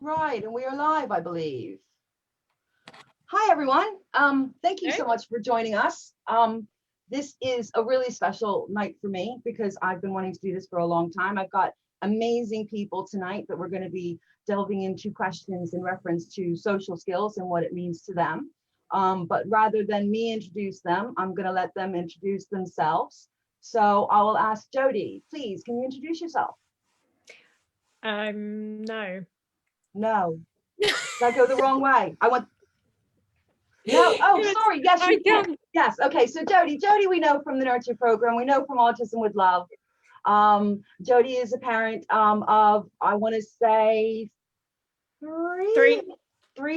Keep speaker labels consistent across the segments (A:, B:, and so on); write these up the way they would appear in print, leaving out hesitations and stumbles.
A: Right, and we are live, I believe. Hi, everyone. Thank you so much for joining us. This is a really special night for me because I've been wanting to do this for a long time. I've got amazing people tonight that we're going to be delving into questions in reference to social skills and what it means to them. But rather than me introduce them, I'm going to let them introduce themselves. So I will ask Jody, please, can you introduce yourself?
B: No.
A: No. Did I go the wrong way? I want. No. Oh, sorry. Yes, you can. Yes. Okay. So Jody, we know from the Nurture program. We know from Autism with Love. Jody is a parent of, I want to say, three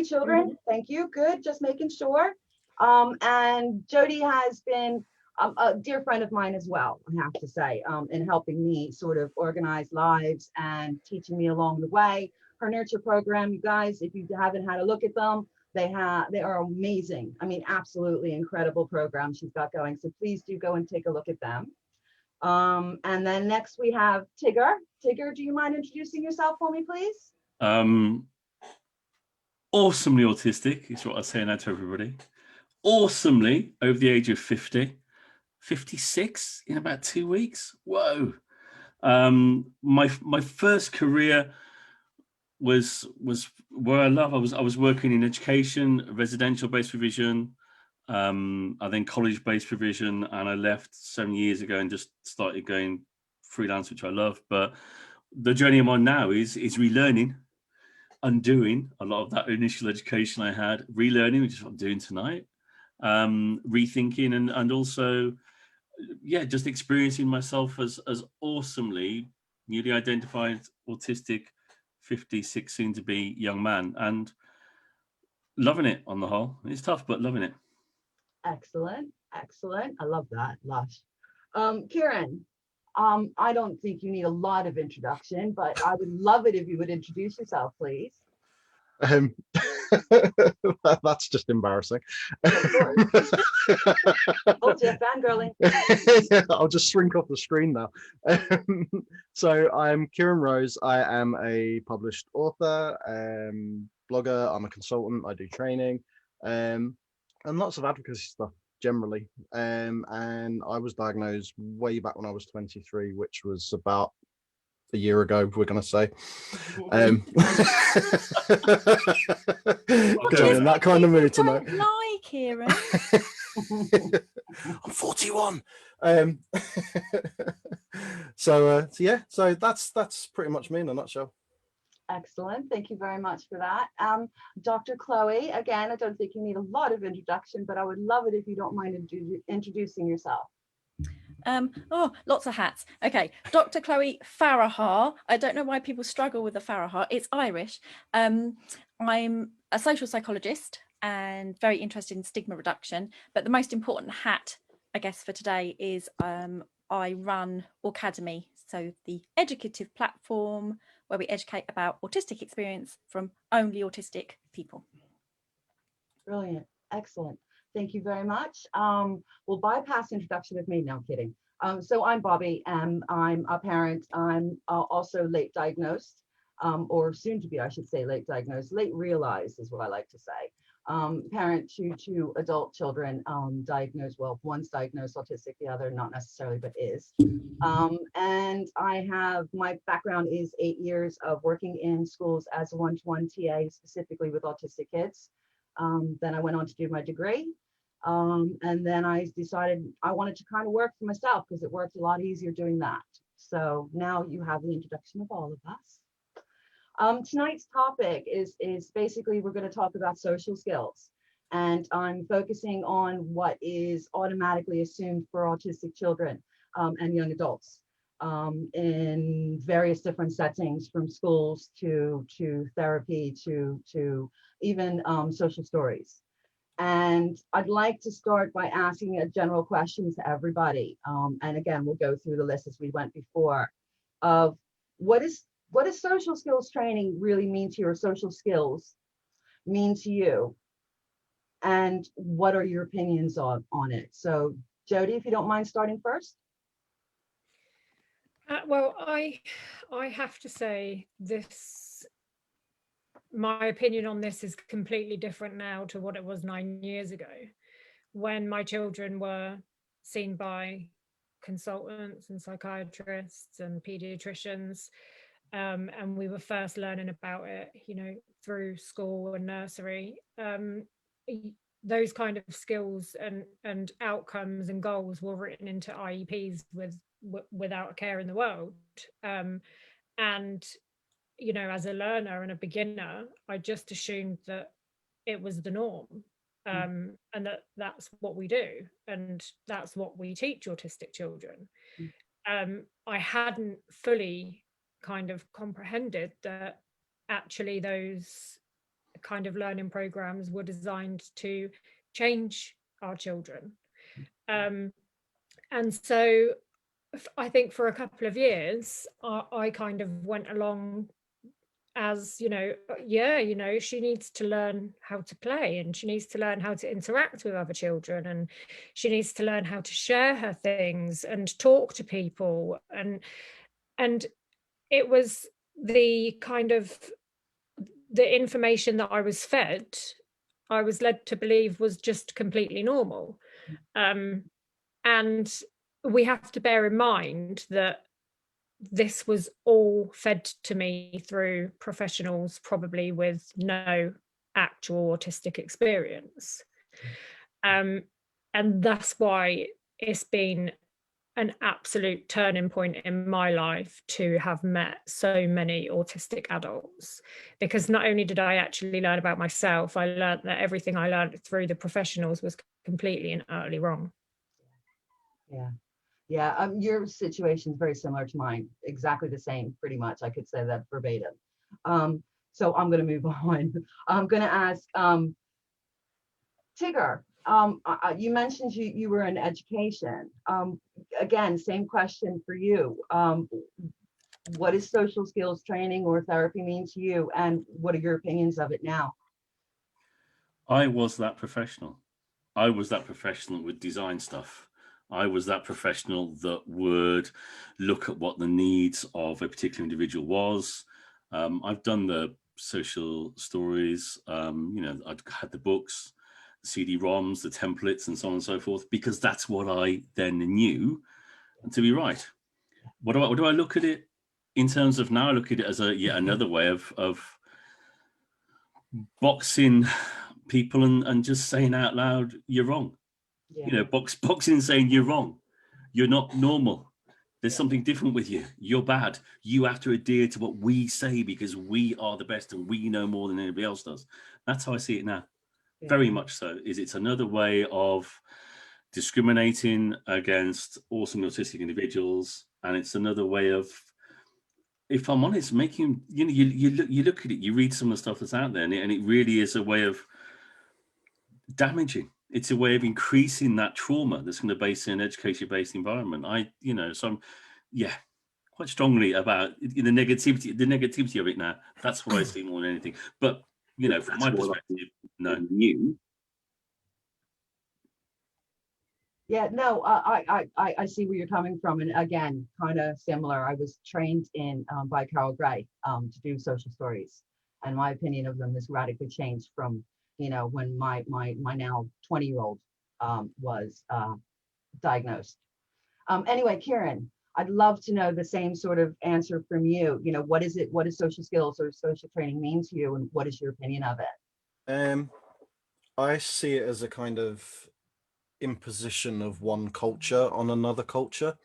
A: children. Mm-hmm. Thank you. Good. Just making sure. And Jody has been a dear friend of mine as well, I have to say, in helping me sort of organize lives and teaching me along the way. Her Nurture program, you guys, if you haven't had a look at them, they are amazing. I mean, absolutely incredible program she's got going. So please do go and take a look at them. And then next we have Tigger. Tigger, do you mind introducing yourself for me, please?
C: Awesomely autistic is what I say now to everybody. Awesomely over the age of 50, 56 in about 2 weeks. Whoa. My first career was where I love. I was working in education, residential based provision, and then college based provision, and I left 7 years ago and just started going freelance, which I love. But the journey I'm on now is relearning, undoing a lot of that initial education I had, relearning, which is what I'm doing tonight, rethinking, and also, yeah, just experiencing myself as awesomely newly identified autistic 56 soon to be young man, and loving it on the whole. It's tough, but loving it.
A: Excellent. I love that. Lush. Kieran, I don't think you need a lot of introduction, but I would love it if you would introduce yourself, please.
D: That's just embarrassing.
A: Oh, Jeff, fangirling.
D: I'll just shrink off the screen now. So I'm Kieran Rose. I am a published author, blogger. I'm a consultant. I do training, and lots of advocacy stuff generally. And I was diagnosed way back when I was 23, which was about a year ago, we're going to say. I'm in that kind of mood tonight.
B: Lie, Kieran.
D: I'm 41. So yeah, so that's pretty much me in a nutshell.
A: Excellent. Thank you very much for that. Dr. Chloe, again, I don't think you need a lot of introduction, but I would love it if you don't mind introducing yourself.
B: Oh, lots of hats. Okay, Dr. Chloe Farahar. I don't know why people struggle with the Farahar. It's Irish. I'm a social psychologist and very interested in stigma reduction. But the most important hat, I guess, for today is I run Aucademy, so the educative platform where we educate about autistic experience from only autistic people.
A: Brilliant. Excellent. Thank you very much. We'll bypass introduction with me. No, I'm kidding. So I'm Bobby, and I'm a parent. I'm also late diagnosed, or soon to be, I should say, late diagnosed. Late realized is what I like to say. Parent to two adult children diagnosed. Well, one's diagnosed autistic, the other not necessarily, but is. And my background is 8 years of working in schools as a one-to-one TA, specifically with autistic kids. Then I went on to do my degree. And then I decided I wanted to kind of work for myself because it worked a lot easier doing that. So now you have the introduction of all of us. Tonight's topic is basically we're going to talk about social skills. And I'm focusing on what is automatically assumed for autistic children and young adults in various different settings, from schools to therapy to even social stories. And I'd like to start by asking a general question to everybody. And again, we'll go through the list as we went before of what does social skills training really mean to you, or social skills mean to you? And what are your opinions on it? So Jody, if you don't mind starting first.
E: Well, I have to say this, my opinion on this is completely different now to what it was 9 years ago, when my children were seen by consultants and psychiatrists and pediatricians, and we were first learning about it, you know, through school and nursery. Those kind of skills and outcomes and goals were written into IEPs without a care in the world. And you know, as a learner and a beginner, I just assumed that it was the norm, and that's what we do, and that's what we teach autistic children. I hadn't fully kind of comprehended that actually those kind of learning programs were designed to change our children. And so I think for a couple of years, I kind of went along as, you know, yeah, you know, she needs to learn how to play, and she needs to learn how to interact with other children, and she needs to learn how to share her things and talk to people. And it was the kind of the information that I was fed, I was led to believe was just completely normal. And we have to bear in mind that this was all fed to me through professionals, probably with no actual autistic experience. And that's why it's been an absolute turning point in my life to have met so many autistic adults, because not only did I actually learn about myself, I learned that everything I learned through the professionals was completely and utterly wrong.
A: Yeah, your situation is very similar to mine, exactly the same, pretty much. I could say that verbatim. So I'm going to move on. I'm going to ask Tigger. You mentioned you were in education. Again, same question for you. What is social skills training or therapy mean to you, and what are your opinions of it now?
C: I was that professional. I was that professional with design stuff. I was that professional that would look at what the needs of a particular individual was. I've done the social stories, you know, I'd had the books, the CD-ROMs, the templates, and so on and so forth, because that's what I then knew to be right. What do I look at it in terms of now? I look at it as yet another way of boxing people and just saying out loud, you're wrong.
A: Yeah.
C: You know, boxing saying you're wrong, you're not normal, there's something different with you, you're bad, you have to adhere to what we say because we are the best and we know more than anybody else does. That's how I see it now. Very much so. It's another way of discriminating against awesome autistic individuals, and it's another way of, if I'm honest, making, you know, you look at it, you read some of the stuff that's out there, and it really is a way of damaging. It's a way of increasing that trauma that's going to base in an education-based environment. You know, so I'm, yeah, quite strongly about the negativity of it now. That's what I see more than anything. But, you know, from my perspective, no.
A: Yeah, no, I see where you're coming from, and again, kind of similar. I was trained in by Carol Gray to do social stories, and my opinion of them has radically changed from, you know, when my now 20-year-old was diagnosed. Anyway, Kieran, I'd love to know the same sort of answer from you. You know, what does social skills or social training mean to you, and what is your opinion of it?
D: I see it as a kind of imposition of one culture on another culture,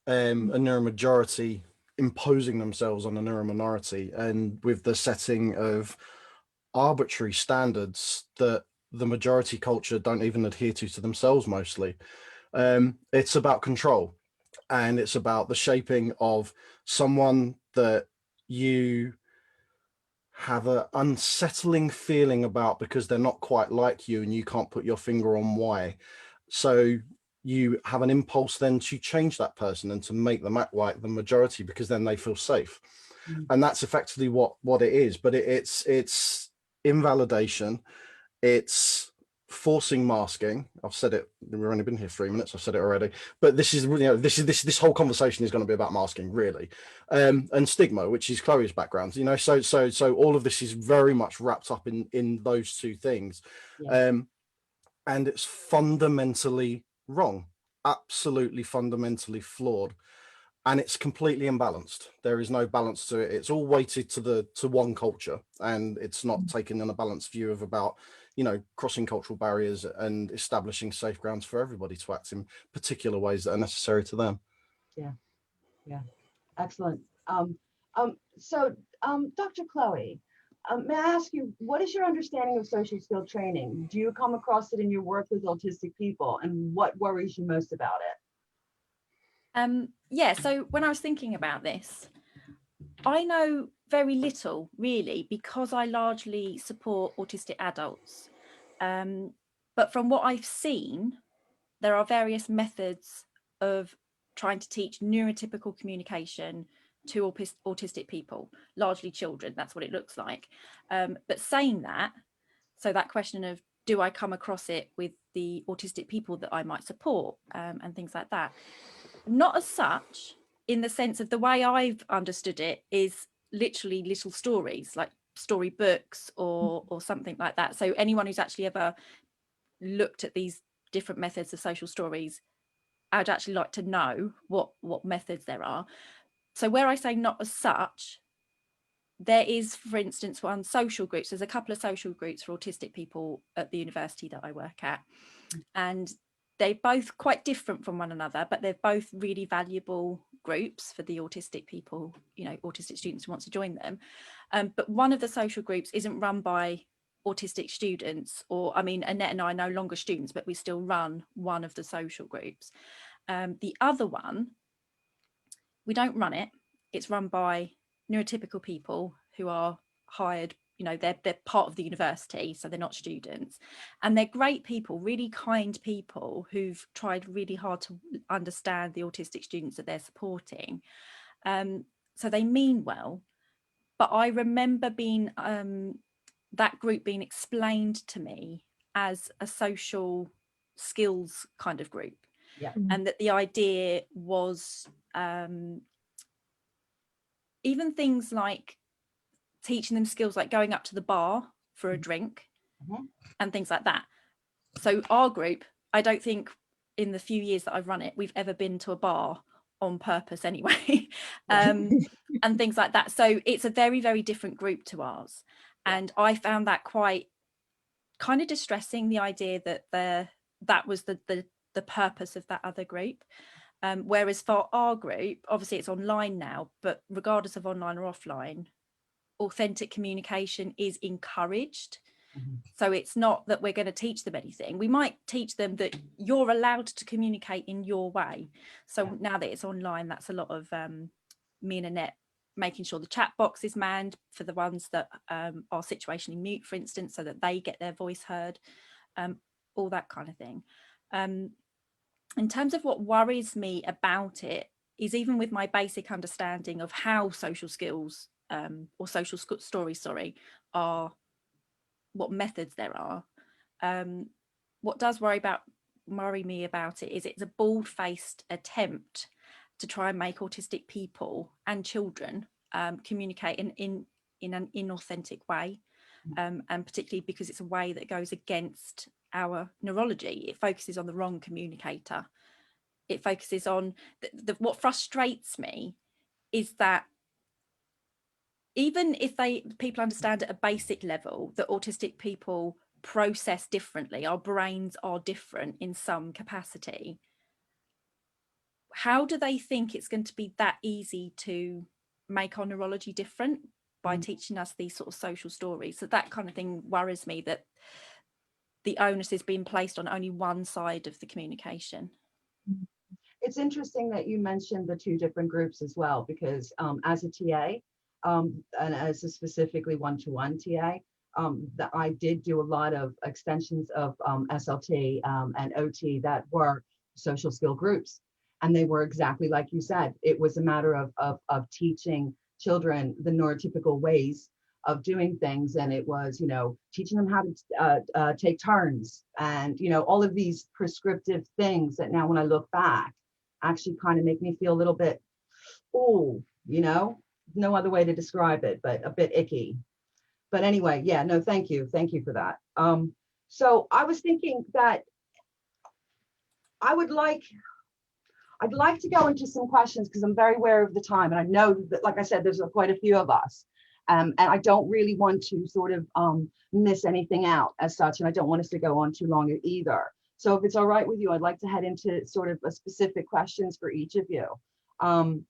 D: a neuromajority imposing themselves on a neurominority, and with the setting of arbitrary standards that the majority culture don't even adhere to themselves mostly. It's about control, and it's about the shaping of someone that you have an unsettling feeling about because they're not quite like you and you can't put your finger on why. So you have an impulse then to change that person and to make them act like the majority because then they feel safe. And that's effectively what it is. But it's invalidation, it's forcing masking. I've said it, we've only been here 3 minutes, I've said it already, but this is, you know, this whole conversation is going to be about masking, really, and stigma, which is Chloe's background, you know, so all of this is very much wrapped up in those two things.
A: Yeah.
D: And it's fundamentally wrong, absolutely fundamentally flawed, and it's completely imbalanced. There is no balance to it. It's all weighted to one culture, and it's not taking on a balanced view of about, you know, crossing cultural barriers and establishing safe grounds for everybody to act in particular ways that are necessary to them.
A: Yeah, excellent. Dr. Chloe, may I ask you, what is your understanding of social skill training? Do you come across it in your work with autistic people, and what worries you most about it?
B: Yeah, so when I was thinking about this, I know very little really, because I largely support autistic adults. But from what I've seen, there are various methods of trying to teach neurotypical communication to autistic people, largely children. That's what it looks like. But saying that, so that question of, do I come across it with the autistic people that I might support, and things like that? Not as such, in the sense of the way I've understood it is literally little stories, like story books or something like that. So anyone who's actually ever looked at these different methods of social stories, I'd actually like to know what methods there are. So where I say not as such, there is, for instance, one social groups. There's a couple of social groups for autistic people at the university that I work at, and they're both quite different from one another, but they're both really valuable groups for the autistic people, you know, autistic students who want to join them. But one of the social groups isn't run by autistic students, or, I mean, Annette and I are no longer students, but we still run one of the social groups. The other one, we don't run it. It's run by neurotypical people who are hired, you know, they're part of the university, so they're not students, and they're great people, really kind people who've tried really hard to understand the autistic students that they're supporting. So they mean well, but I remember being that group being explained to me as a social skills kind of group.
A: Yeah.
B: And that the idea was even things like teaching them skills like going up to the bar for a drink and things like that. So our group, I don't think in the few years that I've run it, we've ever been to a bar on purpose anyway, and things like that. So it's a very, very different group to ours. And I found that quite kind of distressing, the idea that that was the purpose of that other group. Whereas for our group, obviously it's online now, but regardless of online or offline, authentic communication is encouraged. So it's not that we're going to teach them anything. We might teach them that you're allowed to communicate in your way. So now that it's online, that's a lot of me and Annette making sure the chat box is manned for the ones that are situationally mute, for instance, so that they get their voice heard, all that kind of thing. In terms of what worries me about it is, even with my basic understanding of how social skills or social stories, are, what methods there are, what does worry me about it is it's a bald-faced attempt to try and make autistic people and children communicate in an inauthentic way, and particularly because it's a way that goes against our neurology. It focuses on the wrong communicator. It focuses on what frustrates me is that even if people understand at a basic level that autistic people process differently, our brains are different in some capacity, how do they think it's going to be that easy to make our neurology different by teaching us these sort of social stories? So that kind of thing worries me, that the onus is being placed on only one side of the communication.
A: It's interesting that you mentioned the two different groups as well, because as a TA, and as a specifically one-to-one TA, that I did do a lot of extensions of SLT and OT that were social skill groups. And they were exactly like you said. It was a matter of teaching children the neurotypical ways of doing things, and it was, you know, teaching them how to take turns, and, you know, all of these prescriptive things that now when I look back actually kind of make me feel a little bit, oh, you know, no other way to describe it, but a bit icky. But anyway, yeah, no, thank you for that. So I was thinking that I'd like to go into some questions, because I'm very aware of the time, and I know that, like I said, there's quite a few of us, and I don't really want to sort of miss anything out as such, and I don't want us to go on too long either. So if it's all right with you, I'd like to head into sort of a specific questions for each of you. And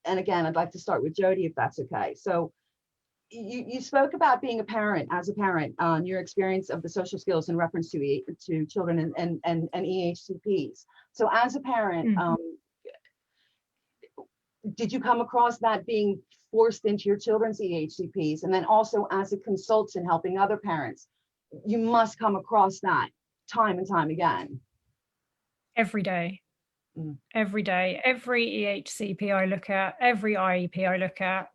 A: again, I'd like to start with Jody, if that's okay. So you spoke about being a parent, as a parent, your experience of the social skills in reference to children and EHCPs. So as a parent, did you come across that being forced into your children's EHCPs? And then also as a consultant helping other parents, you must come across that time and time again.
E: Every day. Every day, every EHCP I look at, every IEP I look at,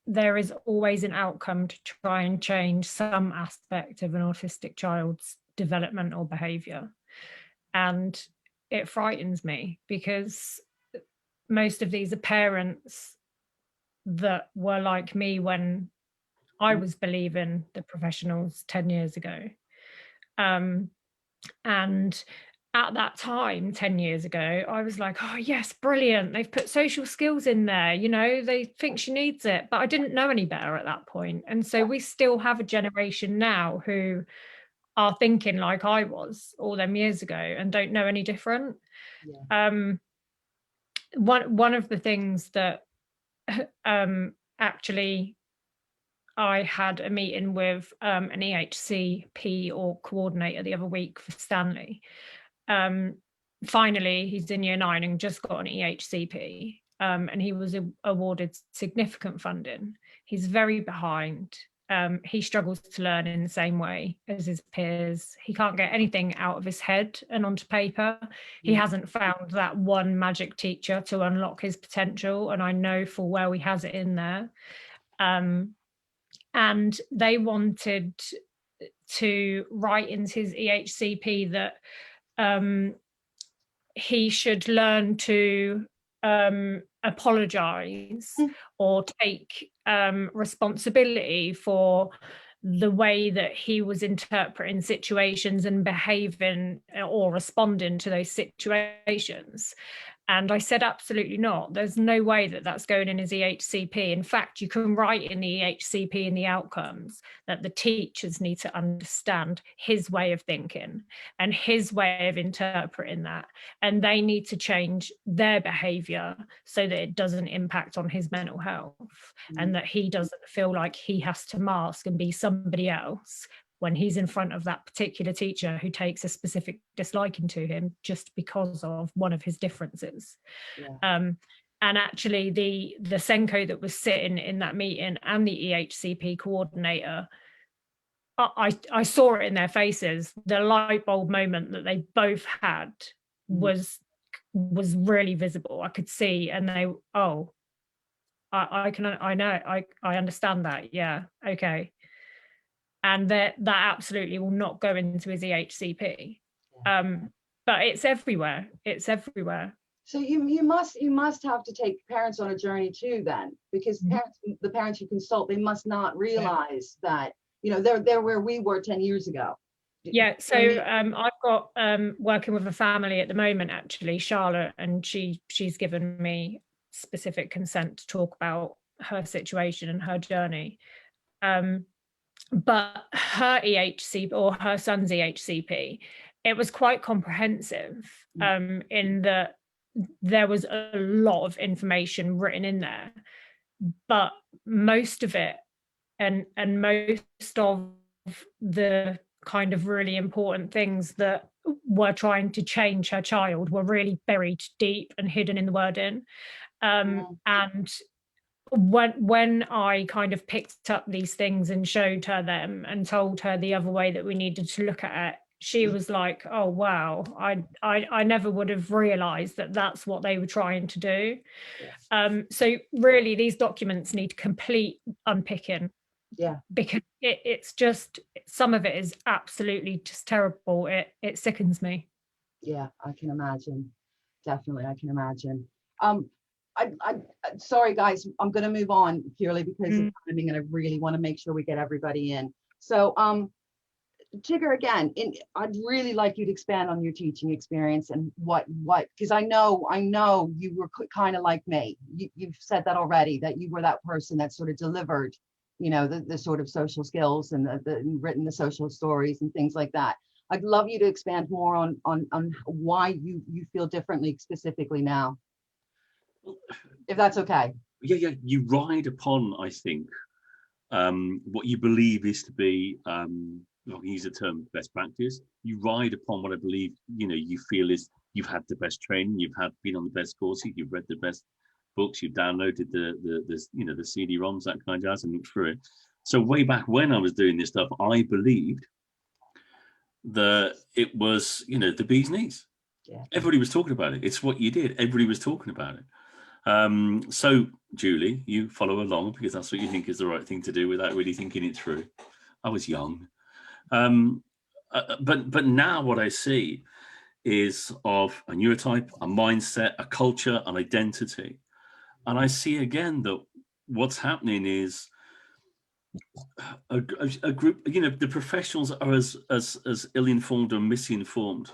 E: there is always an outcome to try and change some aspect of an autistic child's developmental behaviour. And it frightens me, because most of these are parents that were like me when I was believing the professionals 10 years ago. And at that time, 10 years ago, I was like, oh yes, brilliant, they've put social skills in there, you know, they think she needs it. But I didn't know any better at that point. And so we still have a generation now who are thinking like I was all them years ago and don't know any different. Yeah. One of the things that actually I had a meeting with an EHCP or coordinator the other week for Stanley. Finally, he's in year 9 and just got an EHCP, and he was awarded significant funding. He's very behind. He struggles to learn in the same way as his peers. He can't get anything out of his head and onto paper. He hasn't found that one magic teacher to unlock his potential, and I know full well he has it in there. And they wanted to write into his EHCP that he should learn to apologize or take responsibility for the way that he was interpreting situations and behaving or responding to those situations. And I said, absolutely not. There's no way that that's going in his EHCP. In fact, you can write in the EHCP in the outcomes that the teachers need to understand his way of thinking and his way of interpreting that. And they need to change their behavior so that it doesn't impact on his mental health and that he doesn't feel like he has to mask and be somebody else when he's in front of that particular teacher who takes a specific disliking to him just because of one of his differences. And actually the SENCo that was sitting in that meeting and the EHCP coordinator, I saw it in their faces. The light bulb moment that they both had was really visible. I could see, and they, I understand that. Yeah, okay. And that absolutely will not go into his EHCP. But it's everywhere. It's everywhere.
A: So you must have to take parents on a journey too, then, because the parents you consult, they must not realize that, you know, they're where we were 10 years ago.
E: Yeah. So I've got working with a family at the moment, actually, Charlotte, and she's given me specific consent to talk about her situation and her journey. But her EHCP or her son's EHCP, it was quite comprehensive in that there was a lot of information written in there, but most of it and most of the kind of really important things that were trying to change her child were really buried deep and hidden in the wording. And when I kind of picked up these things and showed her them and told her the other way that we needed to look at it, she was like, oh wow, I never would have realized that that's what they were trying to do. So really these documents need complete unpicking.
A: Yeah.
E: because it's just, some of it is absolutely just terrible. It sickens me.
A: Yeah, I can imagine. Definitely, I can imagine. Sorry guys, I'm going to move on purely because of timing, and I really want to make sure we get everybody in. So, Tigger, again, I'd really like you to expand on your teaching experience and what, because I know you were kind of like me. You've said that already, that you were that person that sort of delivered, you know, the sort of social skills and written the social stories and things like that. I'd love you to expand more on why you feel differently specifically now, if that's okay.
C: Yeah, you ride upon, I think, what you believe is to be, I'll use the term best practice. You ride upon what I believe, you feel is you've had the best training, you've been on the best courses, you've read the best books, you've downloaded the CD-ROMs, that kind of jazz, and looked through it. So way back when I was doing this stuff, I believed that it was, the bee's knees.
A: Yeah.
C: Everybody was talking about it. It's what you did. Everybody was talking about it. So Julie, you follow along because that's what you think is the right thing to do without really thinking it through. I was young. But now what I see is of a neurotype, a mindset, a culture, an identity. And I see again that what's happening is a group, the professionals are as ill-informed or misinformed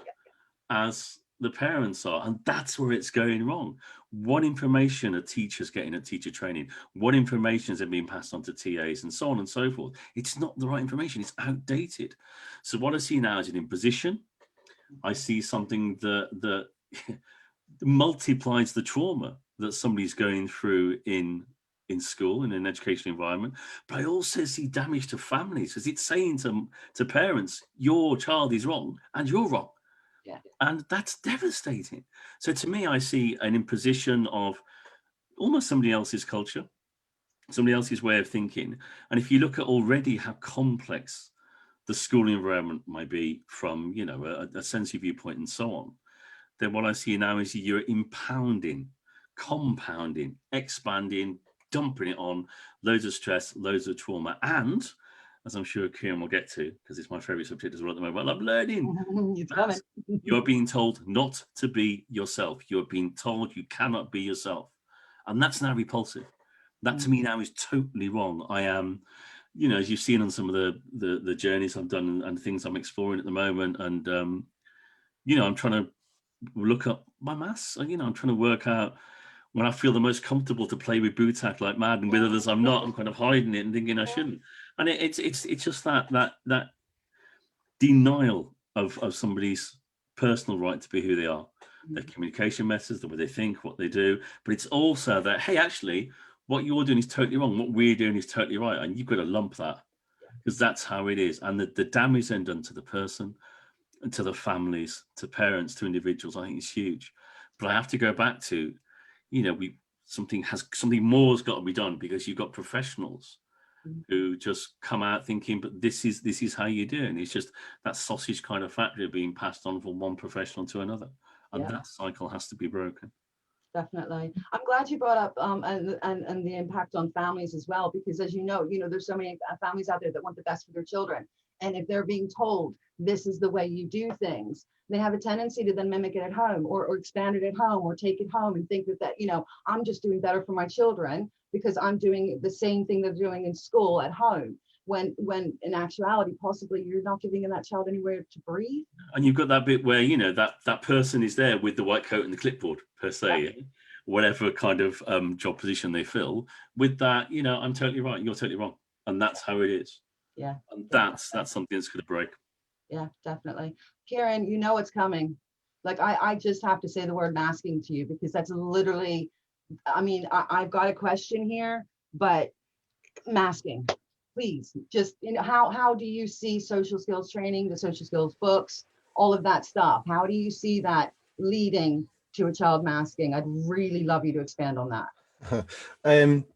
C: as the parents are, and that's where it's going wrong. What information are teachers getting at teacher training? What information is being passed on to TAs and so on and so forth? It's not the right information. It's outdated. So what I see now is an imposition. I see something that multiplies the trauma that somebody's going through in school, in an educational environment. But I also see damage to families, because it's saying to parents, your child is wrong and you're wrong.
A: Yeah.
C: And that's devastating. So to me, I see an imposition of almost somebody else's culture, somebody else's way of thinking. And if you look at already how complex the school environment might be from, a sensory viewpoint and so on, then what I see now is you're impounding, compounding, expanding, dumping it on loads of stress, loads of trauma. And as I'm sure Kieran will get to, because it's my favorite subject as well at the moment, I love learning.
A: It's coming.
C: You're being told not to be yourself. You're being told you cannot be yourself. And that's now repulsive. That to me now is totally wrong. I am, as you've seen on some of the journeys I've done and things I'm exploring at the moment. And, I'm trying to look up my maths. I'm trying to work out when I feel the most comfortable to play with Bootac like mad, and with others I'm not. I'm kind of hiding it and thinking I shouldn't. And it's just that denial of somebody's personal right to be who they are, their communication methods, the way they think, what they do. But it's also that, hey, actually, what you're doing is totally wrong. What we're doing is totally right. And you've got to lump that, because that's how it is. And the damage then done to the person, and to the families, to parents, to individuals, I think is huge. But I have to go back to, something more has got to be done, because you've got professionals who just come out thinking, but this is how you do it. And it's just that sausage kind of factory being passed on from one professional to another. And that cycle has to be broken.
A: Definitely. I'm glad you brought up and the impact on families as well, because as you know, there's so many families out there that want the best for their children. And if they're being told this is the way you do things, they have a tendency to then mimic it at home, or expand it at home, or take it home and think that I'm just doing better for my children because I'm doing the same thing they're doing in school at home. When in actuality, possibly you're not giving that child anywhere to breathe.
C: And you've got that bit where, that person is there with the white coat and the clipboard per se, whatever kind of job position they fill, with that, I'm totally right, you're totally wrong. And that's how it is.
A: Yeah.
C: And that's something that's going to break.
A: Yeah, definitely. Kieran, it's coming. Like, I just have to say the word masking to you, because that's literally, I've got a question here, but masking. Please, just how do you see social skills training, the social skills books, all of that stuff? How do you see that leading to a child masking? I'd really love you to expand on that.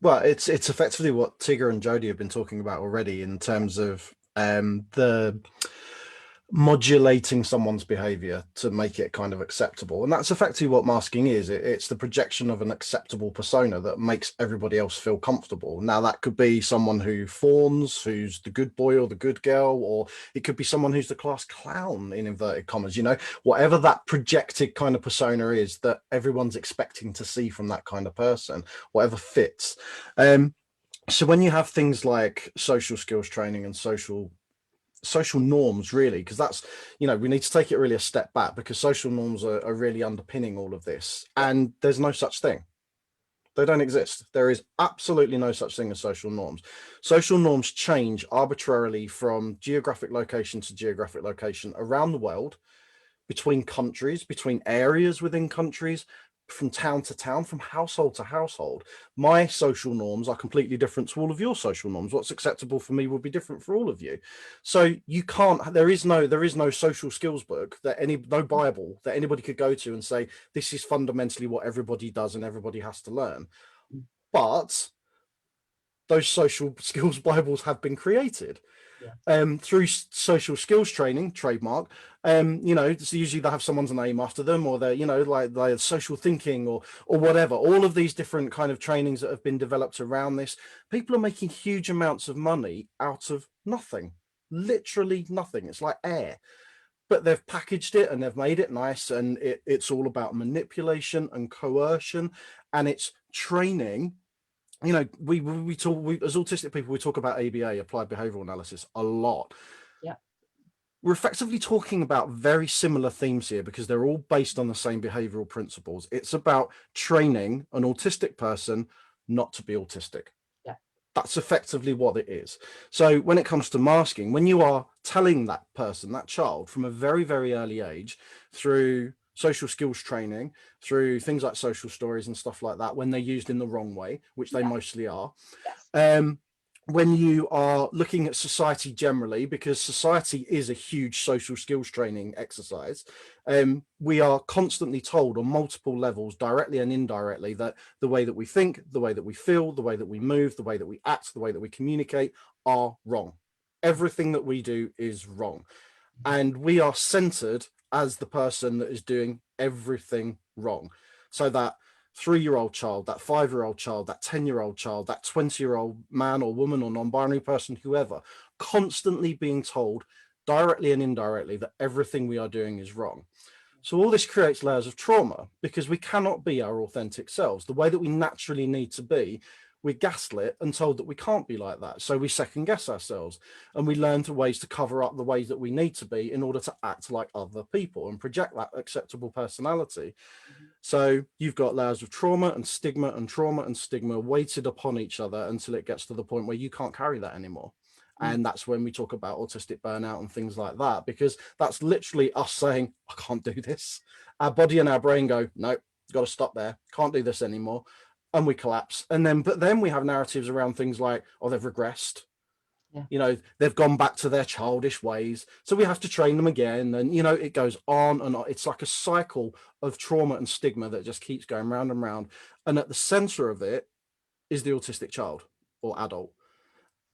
D: Well, it's effectively what Tigger and Jodie have been talking about already, in terms of modulating someone's behavior to make it kind of acceptable. And that's effectively what masking is. It's the projection of an acceptable persona that makes everybody else feel comfortable. Now, that could be someone who fawns, who's the good boy or the good girl, or it could be someone who's the class clown, in inverted commas, you know, whatever that projected kind of persona is that everyone's expecting to see from that kind of person, whatever fits. So when you have things like social skills training and social norms, really, because that's, you know, we need to take it really a step back, because social norms are really underpinning all of this, and there's no such thing. They don't exist. There is absolutely no such thing as social norms. Social norms change arbitrarily from geographic location to geographic location around the world, between countries, between areas within countries, from town to town, from household to household. My social norms are completely different to all of your social norms. What's acceptable for me will be different for all of you. So you can't, there is no social skills book that no Bible that anybody could go to and say, this is fundamentally what everybody does and everybody has to learn. But those social skills Bibles have been created. Through social skills training, trademark, you know, it's usually they have someone's name after them, or they're, you know, like they're social thinking or whatever. All of these different kind of trainings that have been developed around this, people are making huge amounts of money out of nothing, literally nothing. It's like air. But they've packaged it and they've made it nice, and it's all about manipulation and coercion, and it's training. You know, we talk, as autistic people, we talk about ABA, applied behavioral analysis, a lot.
A: Yeah.
D: We're effectively talking about very similar themes here, because they're all based on the same behavioral principles. It's about training an autistic person not to be autistic.
A: Yeah.
D: That's effectively what it is. So when it comes to masking, when you are telling that person, that child, from a very, very early age, through social skills training, through things like social stories and stuff like that, when they're used in the wrong way, which they mostly are.
A: Yes.
D: When you are looking at society generally, because society is a huge social skills training exercise, we are constantly told on multiple levels, directly and indirectly, that the way that we think, the way that we feel, the way that we move, the way that we act, the way that we communicate are wrong. Everything that we do is wrong. And we are centered as the person that is doing everything wrong. So that 3-year-old child, that 5-year-old child, that 10-year-old child, that 20-year-old man or woman or non-binary person, whoever, constantly being told directly and indirectly that everything we are doing is wrong. So all this creates layers of trauma, because we cannot be our authentic selves. The way that we naturally need to be, we're gaslit and told that we can't be like that. So we second guess ourselves, and we learn ways to cover up the ways that we need to be in order to act like other people and project that acceptable personality. So you've got layers of trauma and stigma weighted upon each other until it gets to the point where you can't carry that anymore. And that's when we talk about autistic burnout and things like that, because that's literally us saying, I can't do this. Our body and our brain go, no, got to stop there. Can't do this anymore. And we collapse. But then we have narratives around things like, oh, they've regressed.
A: Yeah.
D: You know, they've gone back to their childish ways. So we have to train them again. And, you know, it goes on and on. It's like a cycle of trauma and stigma that just keeps going round and round. And at the center of it is the autistic child or adult.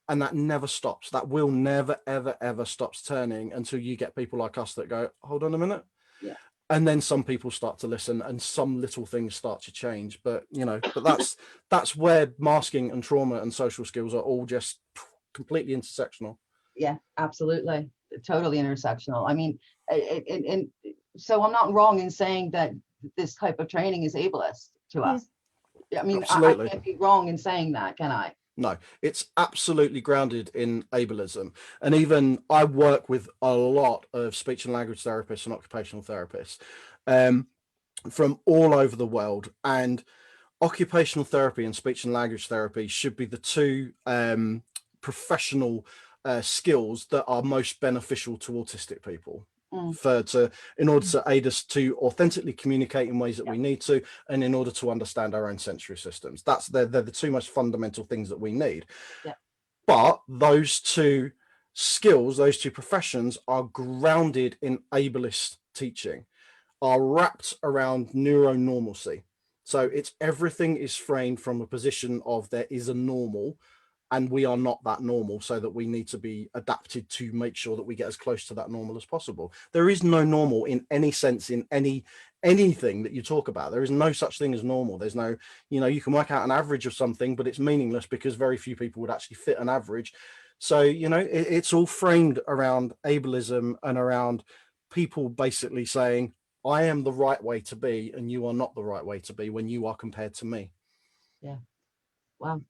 D: And that never stops. That will never, ever, ever stops turning until you get people like us that go, hold on a minute.
A: Yeah.
D: And then some people start to listen and some little things start to change. But, you know, that's where masking and trauma and social skills are all just completely intersectional.
A: Yeah, absolutely. Totally intersectional. I mean, and so I'm not wrong in saying that this type of training is ableist to us. I mean, I can't be wrong in saying that, can I?
D: No, it's absolutely grounded in ableism. And even I work with a lot of speech and language therapists and occupational therapists from all over the world. And occupational therapy and speech and language therapy should be the two professional skills that are most beneficial to autistic people. In order to aid us to authentically communicate in ways that we need to, and in order to understand our own sensory systems. They're the two most fundamental things that we need.
A: Yeah.
D: But those two skills, those two professions are grounded in ableist teaching, are wrapped around neuronormalcy. So it's everything is framed from a position of there is a normal, and we are not that normal, so that we need to be adapted to make sure that we get as close to that normal as possible. There is no normal in any sense, in anything that you talk about. There is no such thing as normal. There's no, you can work out an average of something, but it's meaningless because very few people would actually fit an average. So, it's all framed around ableism and around people basically saying, I am the right way to be and you are not the right way to be when you are compared to me.
A: Yeah. Wow.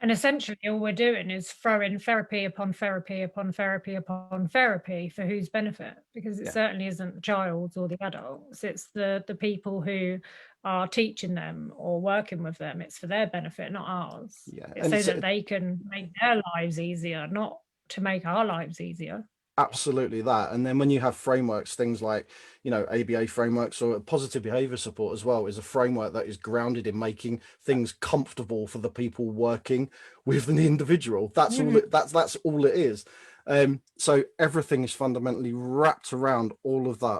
E: And essentially all we're doing is throwing therapy upon therapy upon therapy upon therapy for whose benefit? Because it certainly isn't the child's or the adults, it's the people who are teaching them or working with them. It's for their benefit, not ours. It's so that they can make their lives easier, not to make our lives easier.
D: Absolutely that. And then when you have frameworks, things like, ABA frameworks or positive behavior support as well, is a framework that is grounded in making things comfortable for the people working with the individual. That's all that's all it is. So everything is fundamentally wrapped around all of that.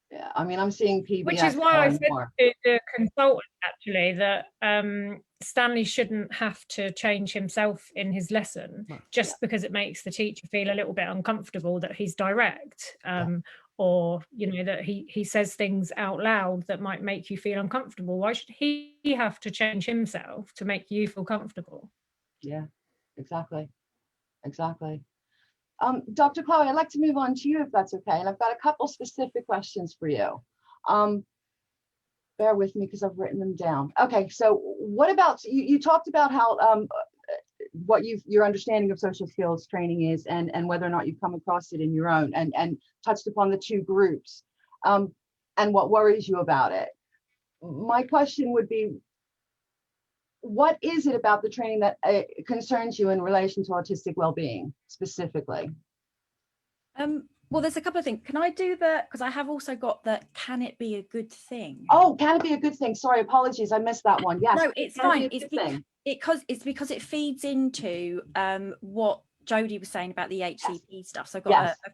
A: Yeah, I mean, I'm seeing PBS.
E: Which is why I said to the consultant actually that Stanley shouldn't have to change himself in his lesson just because it makes the teacher feel a little bit uncomfortable that he's direct, or that he says things out loud that might make you feel uncomfortable. Why should he have to change himself to make you feel comfortable?
A: Yeah, exactly. Dr. Chloe, I'd like to move on to you if that's okay. And I've got a couple specific questions for you. Bear with me because I've written them down. Okay, so what about, you talked about how, what your understanding of social skills training is and whether or not you've come across it in your own and touched upon the two groups and what worries you about it. My question would be, what is it about the training that concerns you in relation to autistic well-being specifically?
B: Well, there's a couple of things. Can I do because I have also got the, can it be a good thing?
A: Oh, can it be a good thing? Sorry, apologies, I missed that one. Yes.
B: No, it's fine. It's because it feeds into what Jodie was saying about the EHCP stuff. So I've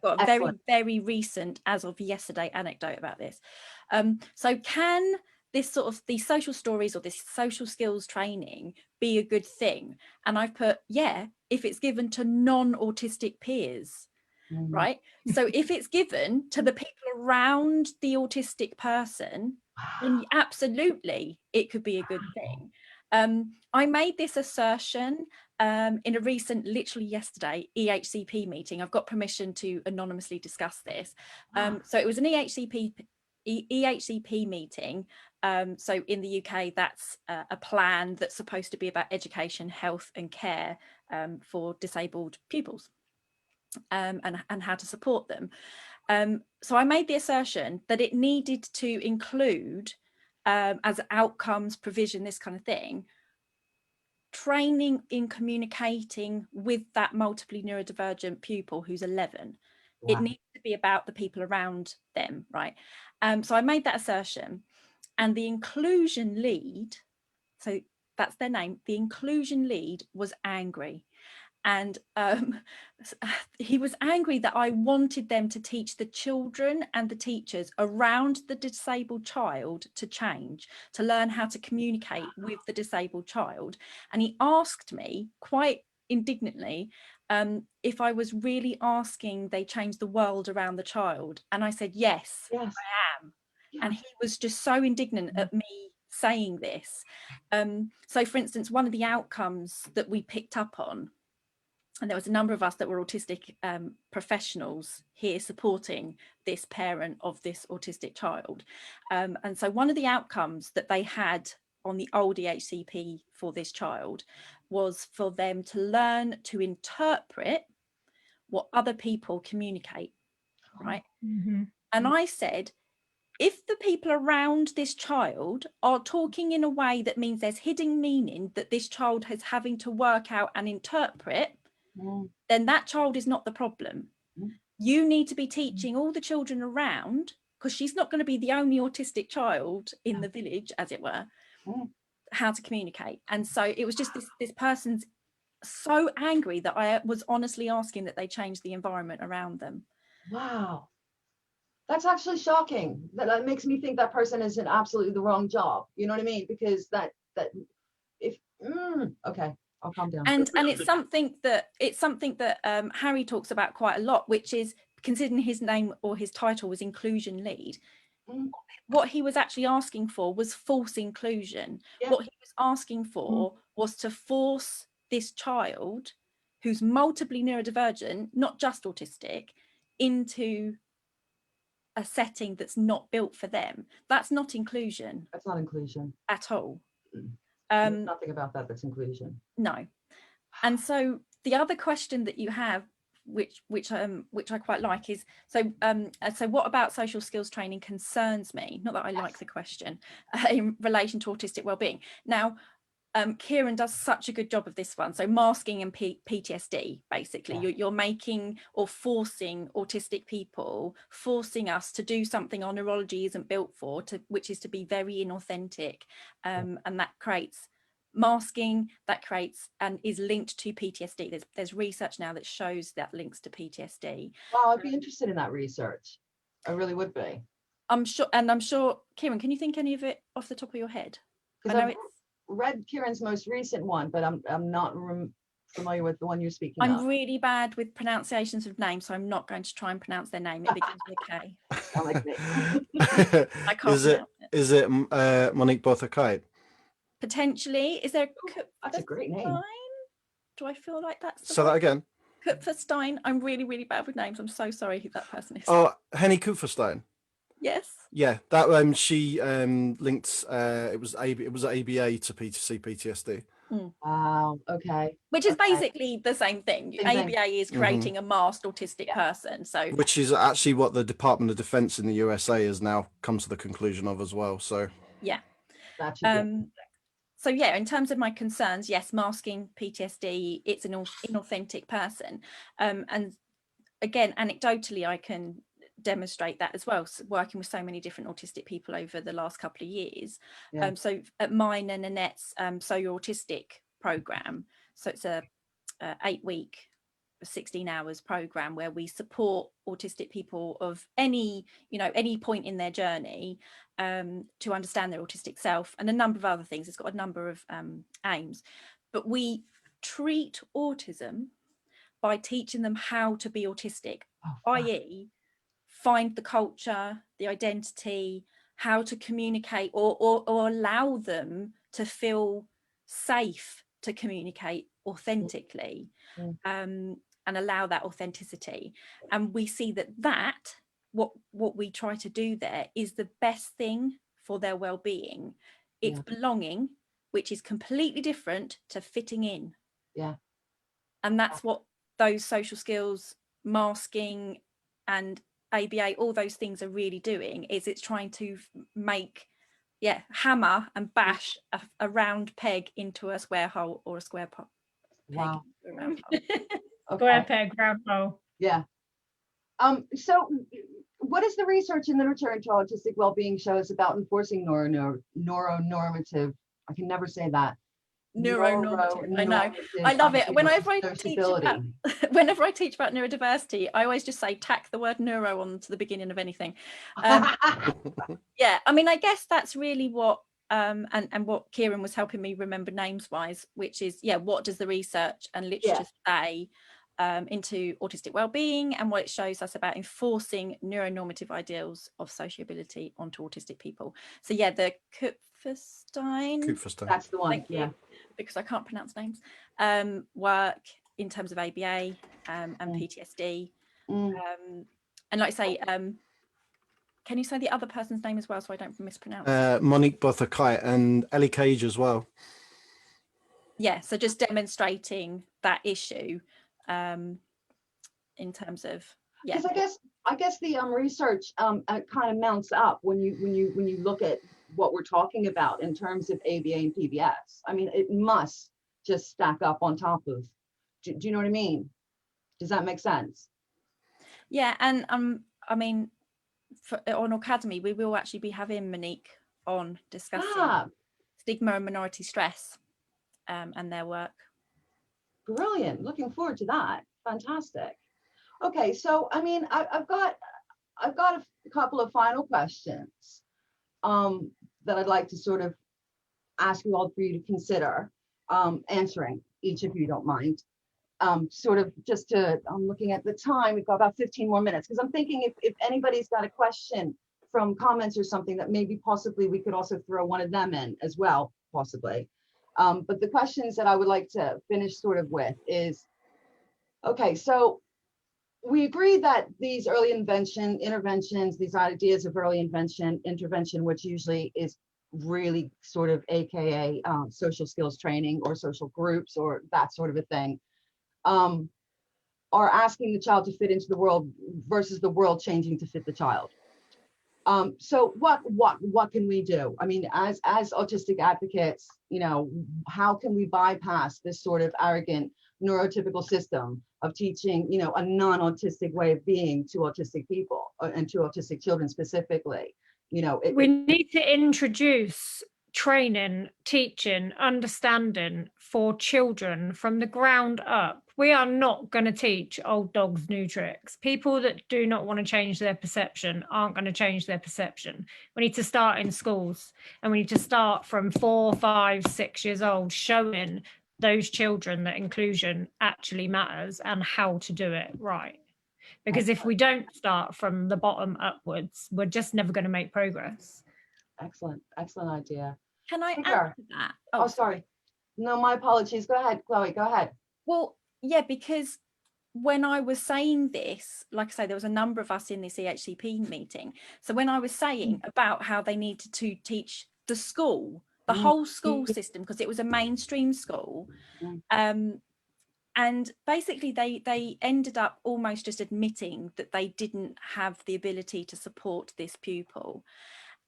B: got a very, very recent, as of yesterday, anecdote about this. So can this sort of these social stories or this social skills training be a good thing? And I've put, if it's given to non-autistic peers, right? So if it's given to the people around the autistic person, then absolutely it could be a good thing. I made this assertion in a recent, literally yesterday, EHCP meeting. I've got permission to anonymously discuss this. So it was an EHCP meeting. So in the UK, that's a plan that's supposed to be about education, health and care for disabled pupils and how to support them. So I made the assertion that it needed to include as outcomes, provision, this kind of thing, training in communicating with that multiply neurodivergent pupil who's 11. Wow. It needs to be about the people around them, right? So I made that assertion, and the inclusion lead, so that's their name, the inclusion lead was angry. And he was angry that I wanted them to teach the children and the teachers around the disabled child to change, to learn how to communicate with the disabled child. And he asked me quite indignantly if I was really asking they change the world around the child. And I said, yes, I am. Yes. And he was just so indignant at me saying this. So for instance, one of the outcomes that we picked up on, and there was a number of us that were autistic professionals here supporting this parent of this autistic child. And so one of the outcomes that they had on the old EHCP for this child was for them to learn to interpret what other people communicate, right? Mm-hmm. And I said, if the people around this child are talking in a way that means there's hidden meaning that this child is having to work out and interpret, then that child is not the problem. You need to be teaching all the children around, because she's not going to be the only autistic child in the village, as it were, how to communicate. And so it was just this person's so angry that I was honestly asking that they change the environment around them.
A: Wow. That's actually shocking. That makes me think that person is in absolutely the wrong job. You know what I mean? Because okay. I'll calm down.
B: And it's something that Harry talks about quite a lot, which is, considering his name or his title was inclusion lead,
A: Mm.
B: what he was actually asking for was false inclusion.
A: Yeah.
B: What he was asking for was to force this child who's multiply neurodivergent, not just autistic, into a setting that's not built for them. That's not inclusion
A: That's not inclusion.
B: at all.
A: There's nothing about that that's inclusion.
B: No. And so the other question that you have, which I quite like, is so what about social skills training concerns me? Not that I like the question in relation to autistic wellbeing. Now, Kieran does such a good job of this one. So masking and PTSD, basically, you're making or forcing autistic people, forcing us to do something our neurology isn't built for, which is to be very inauthentic, and that creates masking, that creates and is linked to PTSD. There's research now that shows that links to PTSD.
A: Wow, I'd be interested in that research. I really would be.
B: I'm sure, Kieran, can you think any of it off the top of your head? I know
A: I've read Kieran's most recent one, but I'm not familiar with the one you're speaking of.
B: I'm really bad with pronunciations of names, so I'm not going to try and pronounce their name. It begins with a K.
A: Sound like me.
B: I can't
D: Is it
B: pronounce it.
D: is it Monique Bothakite?
B: Potentially. Is there
A: That's a great name.
B: Kupferstein? Do I feel like that's the
D: Say that again.
B: Kupferstein? I'm really, really bad with names. I'm so sorry who that person is.
D: Oh, Henny Kupferstein.
B: Yes.
D: Yeah, that she linked it was ABA to PTC PTSD.
A: Wow. Okay.
B: Which is basically the same thing.
A: Same thing.
B: ABA is creating a masked autistic person. So
D: Which is actually what the Department of Defense in the USA has now come to the conclusion of as well. So
B: yeah.
A: That should be
B: So yeah, in terms of my concerns, yes, masking PTSD, it's an inauthentic person. And again, anecdotally, I can demonstrate that as well, so working with so many different autistic people over the last couple of years.
A: Yeah.
B: So at mine and Annette's So You're Autistic program, so it's a 8-week 16 hours program where we support autistic people of any point in their journey to understand their autistic self, and a number of other things. It's got a number of aims, but we treat autism by teaching them how to be autistic, i.e. find the culture, the identity, how to communicate or allow them to feel safe to communicate authentically, and allow that authenticity. And we see that what we try to do there is the best thing for their well-being. It's belonging, which is completely different to fitting in.
A: Yeah.
B: And that's what those social skills, masking and ABA, all those things are really doing, is it's trying to make hammer and bash a round peg into a square hole, or a square peg.
A: Wow.
B: Into a round hole.
E: Square peg, round hole.
A: Yeah. So what is the research and literature into autistic well-being shows about enforcing neuronormative, I can never say that.
B: Neuronormative. I know. I love it. Whenever I teach about neurodiversity, I always just say tack the word neuro on to the beginning of anything. Yeah, I mean, I guess that's really what and what Kieran was helping me remember names wise, which is what does the research and literature say into autistic well-being, and what it shows us about enforcing neuronormative ideals of sociability onto autistic people. So the Kupferstein,
A: that's the one.
B: Thank you, because I can't pronounce names, work in terms of ABA and PTSD. And like I say, can you say the other person's name as well, so I don't mispronounce it?
D: Monique Bothakite and Ellie Cage as well.
B: Yeah, so just demonstrating that issue in terms of
A: because I guess the research kind of mounts up when you look at what we're talking about in terms of ABA and PBS. I mean, it must just stack up on top of. Do you know what I mean? Does that make sense?
B: Yeah, and I mean, on Academy, we will actually be having Monique on discussing stigma and minority stress and their work.
A: Brilliant. Looking forward to that. Fantastic. Okay, so I mean, I've got a couple of final questions that I'd like to sort of ask you all for you to consider answering. each of you don't mind. Sort of just to, I'm looking at the time, we've got about 15 more minutes, because I'm thinking if anybody's got a question from comments or something, that maybe possibly we could also throw one of them in as well, possibly. But the questions that I would like to finish sort of with is, okay, so we agree that these early interventions, these ideas of early intervention, which usually is really sort of AKA social skills training or social groups or that sort of a thing, are asking the child to fit into the world versus the world changing to fit the child. So what can we do? I mean, as autistic advocates, you know, how can we bypass this sort of arrogant neurotypical system of teaching, you know, a non-autistic way of being to autistic people and to autistic children specifically? You know,
E: we need to introduce training, teaching, understanding for children from the ground up. We are not going to teach old dogs new tricks. People that do not want to change their perception aren't going to change their perception. We need to start in schools, and we need to start from 4, 5, 6 years old, showing those children that inclusion actually matters and how to do it right. Because if we don't start from the bottom upwards, we're just never going to make progress.
A: excellent idea.
B: Can I
A: Super.
B: add to that?
A: Oh, sorry. No, my apologies. Go ahead, Chloe, go ahead.
B: Well, yeah, because when I was saying this, like I say, there was a number of us in this EHCP meeting. So when I was saying about how they needed to teach the school, the whole school system, because it was a mainstream school, and basically they ended up almost just admitting that they didn't have the ability to support this pupil.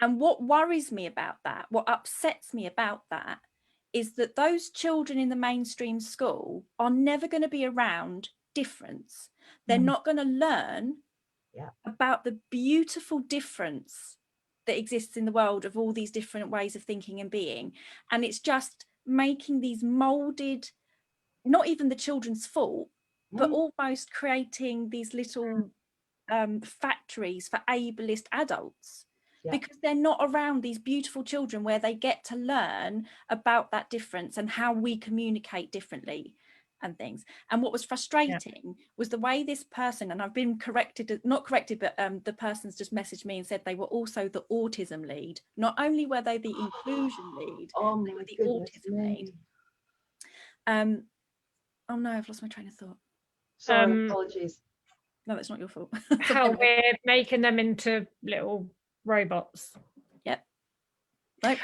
B: And what worries me about that, what upsets me about that, is that those children in the mainstream school are never going to be around difference. They're not going to learn about the beautiful difference that exists in the world of all these different ways of thinking and being. And it's just making these molded, not even the children's fault, but almost creating these little factories for ableist adults. Because they're not around these beautiful children where they get to learn about that difference and how we communicate differently and things. And what was frustrating was the way this person, and I've been corrected, not corrected, but the person's just messaged me and said they were also the autism lead. Not only were they the inclusion lead, they were the autism lead. Oh no, I've lost my train of thought.
A: Sorry, apologies.
B: No, that's not your fault.
E: How we're making them into little robots.
B: Yep. Nope,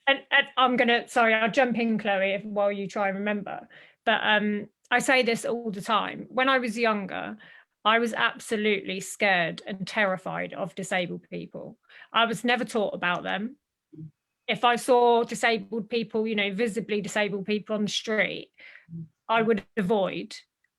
E: and I'm gonna, sorry, I'll jump in, Chloe, while you try and remember. But I say this all the time. When I was younger, I was absolutely scared and terrified of disabled people. I was never taught about them. If I saw disabled people, you know, visibly disabled people on the street, I would avoid.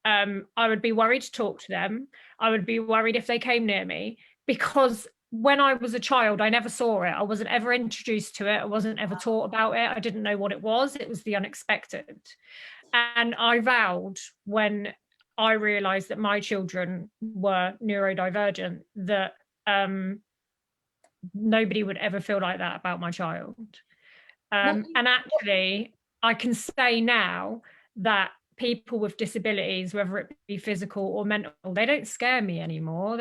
E: I would be worried to talk to them. I would be worried if they came near me, because when I was a child, I never saw it. I wasn't ever introduced to it. I wasn't ever taught about it. I didn't know what it was. It was the unexpected. And I vowed, when I realized that my children were neurodivergent, that nobody would ever feel like that about my child. And actually, I can say now that people with disabilities, whether it be physical or mental, they don't scare me anymore.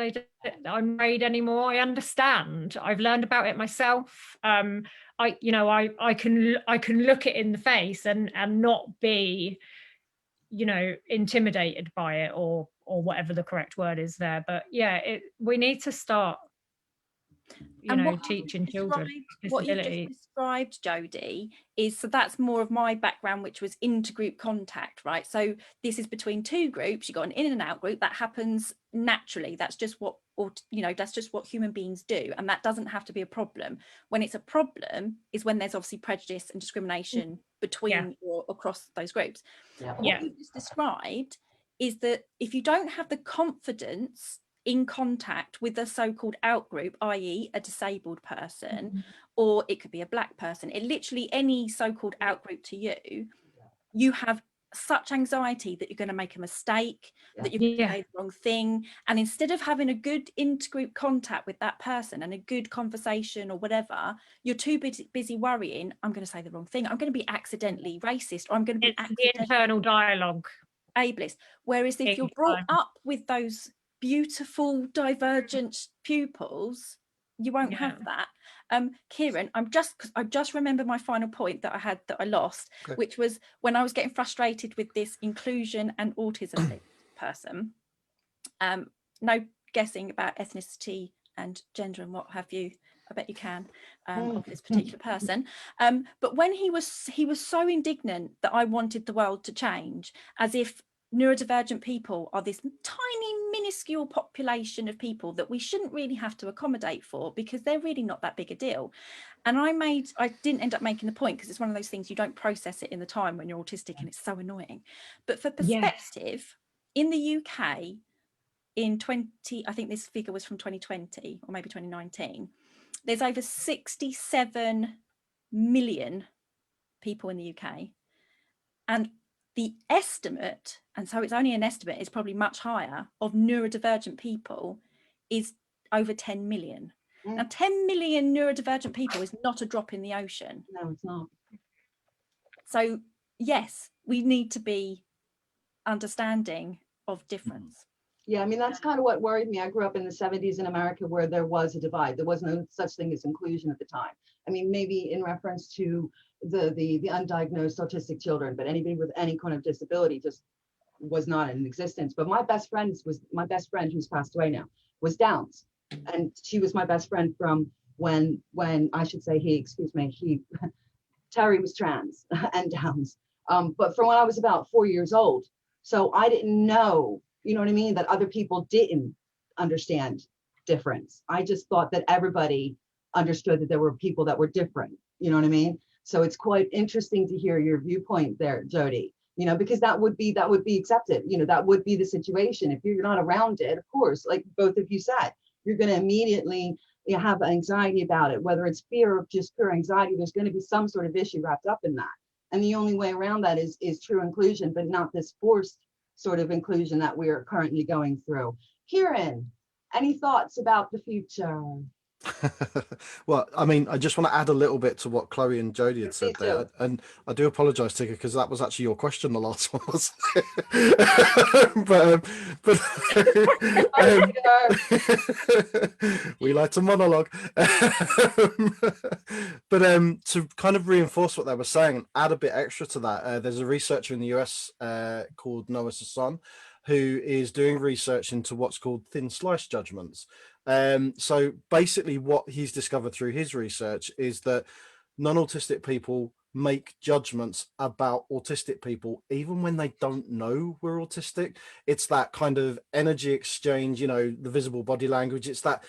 E: I'm afraid anymore. I understand. I've learned about it myself. I can look it in the face and not be, you know, intimidated by it or whatever the correct word is there. But yeah, we need to start, teaching children
B: what you just described, Jodie, is, so that's more of my background, which was intergroup contact, right? So this is between two groups. You've got an in and out group that happens naturally. That's just what, that's just what human beings do, and that doesn't have to be a problem. When it's a problem is when there's obviously prejudice and discrimination between or across those groups. What you just described is that if you don't have the confidence in contact with a so-called out group, i.e. a disabled person, or it could be a black person, it literally any so-called out group to you, you have such anxiety that you're going to make a mistake,
A: Yeah.
B: that you're going to
E: Yeah.
B: say the wrong thing. And instead of having a good intergroup contact with that person and a good conversation or whatever, you're too busy worrying, I'm going to say the wrong thing, I'm going to be accidentally racist, or I'm going to be
E: It's the
B: accidentally
E: internal dialogue.
B: ableist. Whereas if you're
E: Big
B: brought
E: time.
B: up with those beautiful divergent pupils, you won't have that. Kieran, I just remember my final point that I had that I lost,
D: Okay.
B: which was when I was getting frustrated with this inclusion and autism person. No guessing about ethnicity and gender and what have you. I bet you can, of this particular person. But when he was so indignant that I wanted the world to change, as if neurodivergent people are this tiny minuscule population of people that we shouldn't really have to accommodate for, because they're really not that big a deal. And I didn't end up making the point, because it's one of those things you don't process it in the time when you're autistic, and it's so annoying. But for perspective, in the UK in I think this figure was from 2020 or maybe 2019, there's over 67 million people in the UK, and the estimate, and so it's only an estimate, is probably much higher, of neurodivergent people is over 10 million. Now 10 million neurodivergent people is not a drop in the ocean.
A: No, it's not.
B: So yes, we need to be understanding of difference.
A: Yeah, I mean, that's kind of what worried me. I grew up in the 70s in America, where there was a divide. There was no such thing as inclusion at the time. I mean, maybe in reference to the undiagnosed autistic children, but anybody with any kind of disability just was not in existence. But my best friend who's passed away now was Downs, and she was my best friend from when I should say Terry was trans and Downs, but from when I was about 4 years old. So I didn't know, you know what I mean, that other people didn't understand difference. I just thought that everybody understood that there were people that were different, you know what I mean? So it's quite interesting to hear your viewpoint there, Jody, you know, because that would be accepted, you know, that would be the situation. If you're not around it, of course, like both of you said, you're going to immediately have anxiety about it, whether it's fear or just pure anxiety. There's going to be some sort of issue wrapped up in that. And the only way around that is true inclusion, but not this forced sort of inclusion that we are currently going through. Kieran, any thoughts about the future?
D: Well, I mean, I just want to add a little bit to what Chloe and Jodie had said there, and I do apologise, Tigger, because that was actually your question, the last one was. We like to monologue. But to kind of reinforce what they were saying and add a bit extra to that, there's a researcher in the US called Noah Sasson, who is doing research into what's called thin slice judgments. So basically what he's discovered through his research is that non-autistic people make judgments about autistic people even when they don't know we're autistic. It's that kind of energy exchange, you know, the visible body language. It's that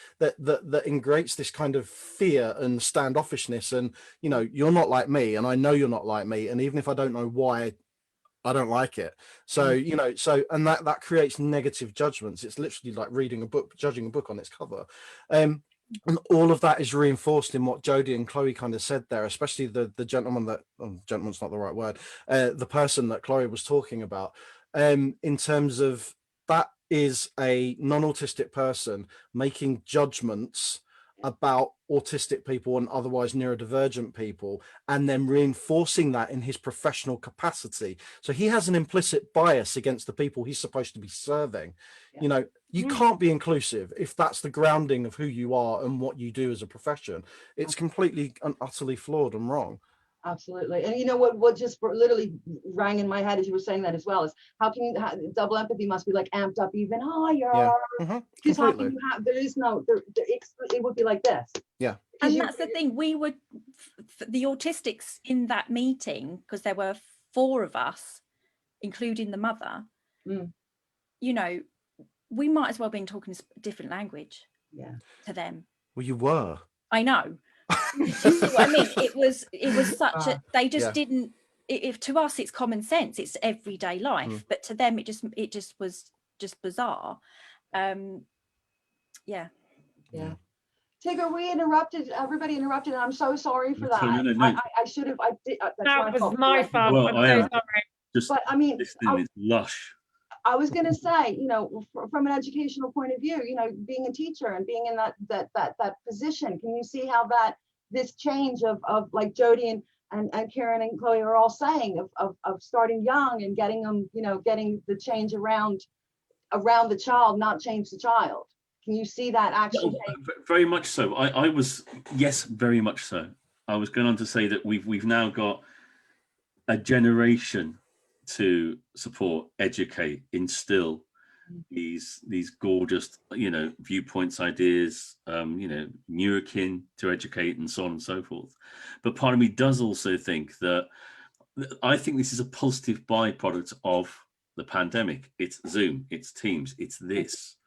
D: ingrates this kind of fear and standoffishness, and you know, you're not like me and I know you're not like me, and even if I don't know why, I don't like it. So, you know, and that creates negative judgments. It's literally like reading a book, judging a book on its cover. And all of that is reinforced in what Jodie and Chloe kind of said there, especially the gentleman that, gentleman's not the right word, the person that Chloe was talking about, in terms of that is a non-autistic person making judgments about autistic people and otherwise neurodivergent people, and then reinforcing that in his professional capacity. So he has an implicit bias against the people he's supposed to be serving. You know, you can't be inclusive if that's the grounding of who you are and what you do as a profession. It's completely and utterly flawed and wrong.
A: Absolutely. And you know what just literally rang in my head as you were saying that as well is, how can you double empathy must be like amped up even higher. Because how can you have, there is no, it would be like this.
D: Yeah.
B: And that's the thing, we were, the autistics in that meeting, because there were 4 of us, including the mother, you know, we might as well have been talking a different language to them.
D: Well, you were.
B: I know. You see what I mean? It was such a, they just didn't, if to us it's common sense, it's everyday life, but to them it just was just bizarre. Yeah.
A: Tigger, we interrupted, everybody interrupted, and I'm so sorry for that. I should have, I did. That's
E: That was my fault.
C: Well,
E: I'm so sorry.
C: Just
A: but I mean,
C: listening, it's lush.
A: I was going to say, you know, from an educational point of view, you know, being a teacher and being in that position, can you see how this change of like Jody and Karen and Chloe are all saying of starting young and getting them, you know, getting the change around the child, not change the child. Can you see that actually?
C: Very much so. I was, yes, very much so. I was going on to say that we've now got a generation to support, educate, instill these gorgeous, you know, viewpoints, ideas, you know, new akin to educate and so on and so forth. But part of me does also think that I think this is a positive byproduct of the pandemic. It's Zoom, it's Teams, it's this.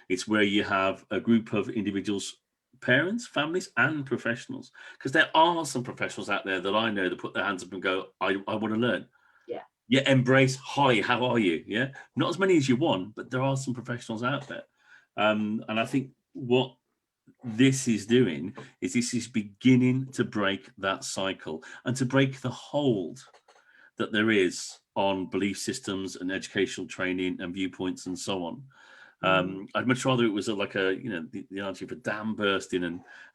C: It's where you have a group of individuals, parents, families, and professionals. Because there are some professionals out there that I know that put their hands up and go, I want to learn. Yeah, embrace, hi, how are you? Yeah, not as many as you want, but there are some professionals out there. And I think what this is doing is this is beginning to break that cycle and to break the hold that there is on belief systems and educational training and viewpoints and so on. I'd much rather it was like a, you know, the analogy of a dam bursting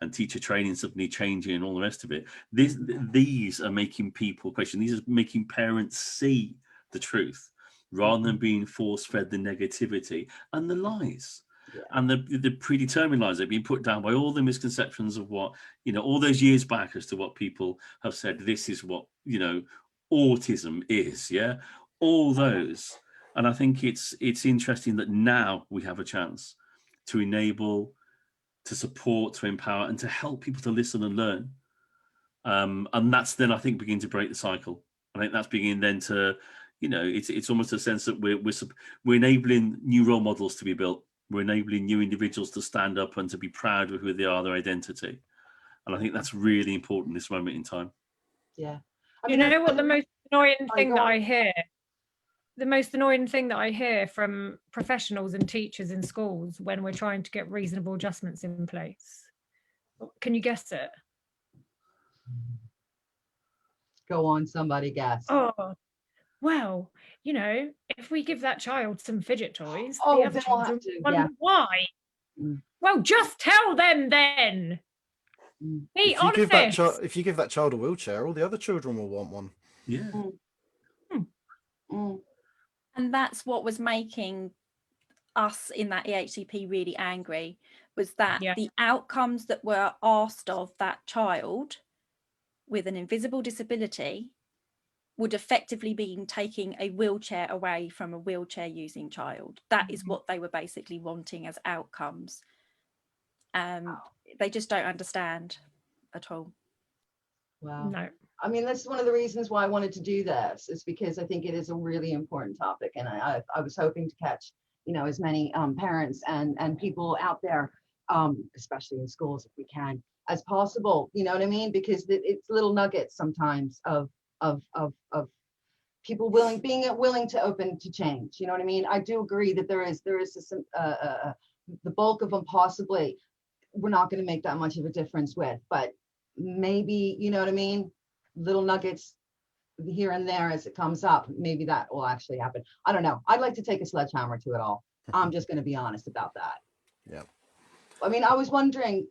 C: and teacher training suddenly changing and all the rest of it. These are making people question. These are making parents see the truth rather than being force-fed the negativity and the lies. And the predetermined lies that have been put down by all the misconceptions of what, you know, all those years back as to what people have said, this is what, you know, autism is, yeah? All those. And I think it's interesting that now we have a chance to enable, to support, to empower, and to help people to listen and learn. And that's then, I think, begin to break the cycle. I think that's beginning then to, you know, it's almost a sense that we're enabling new role models to be built. We're enabling new individuals to stand up and to be proud of who they are, their identity. And I think that's really important in this moment in time.
A: Yeah.
E: I mean, you know what the most annoying thing that I hear? The most annoying thing that I hear from professionals and teachers in schools when we're trying to get reasonable adjustments in place. Can you guess it?
A: Go on, somebody guess.
E: Oh, well, you know, if we give that child some fidget toys,
A: Oh,
E: the other children wonder why. Well, just tell them then. Be honest.
D: If you give that child a wheelchair, all the other children will want one.
C: Yeah.
B: And that's what was making us in that EHCP really angry, was that the outcomes that were asked of that child with an invisible disability would effectively be taking a wheelchair away from a wheelchair using child. That is what they were basically wanting as outcomes. They just don't understand at all.
A: Wow.
E: No.
A: I mean, that's one of the reasons why I wanted to do this, is because I think it is a really important topic. And I was hoping to catch, you know, as many parents and people out there, especially in schools if we can, as possible, you know what I mean? Because it's little nuggets sometimes of people being willing to open to change, you know what I mean? I do agree that there is some, the bulk of them possibly we're not going to make that much of a difference with, but maybe, you know what I mean? Little nuggets here and there as it comes up, maybe that will actually happen. I don't know. I'd like to take a sledgehammer to it all. I'm just going to be honest about that.
D: Yeah.
A: I mean, I was wondering,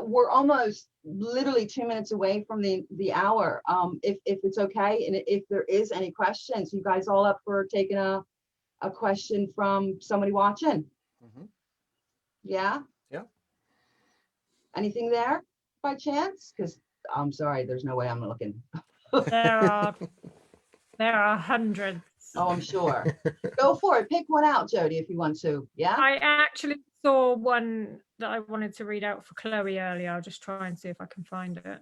A: we're almost literally 2 minutes away from the hour. If it's okay, and if there is any questions, you guys all up for taking a question from somebody watching? Yeah?
D: Yeah.
A: Anything there by chance? Because I'm sorry, there's no way I'm looking.
E: There are hundreds.
A: Oh, I'm sure. Go for it. Pick one out, Jody, if you want to. Yeah.
E: I actually saw one that I wanted to read out for Chloe earlier. I'll just try and see if I can find it.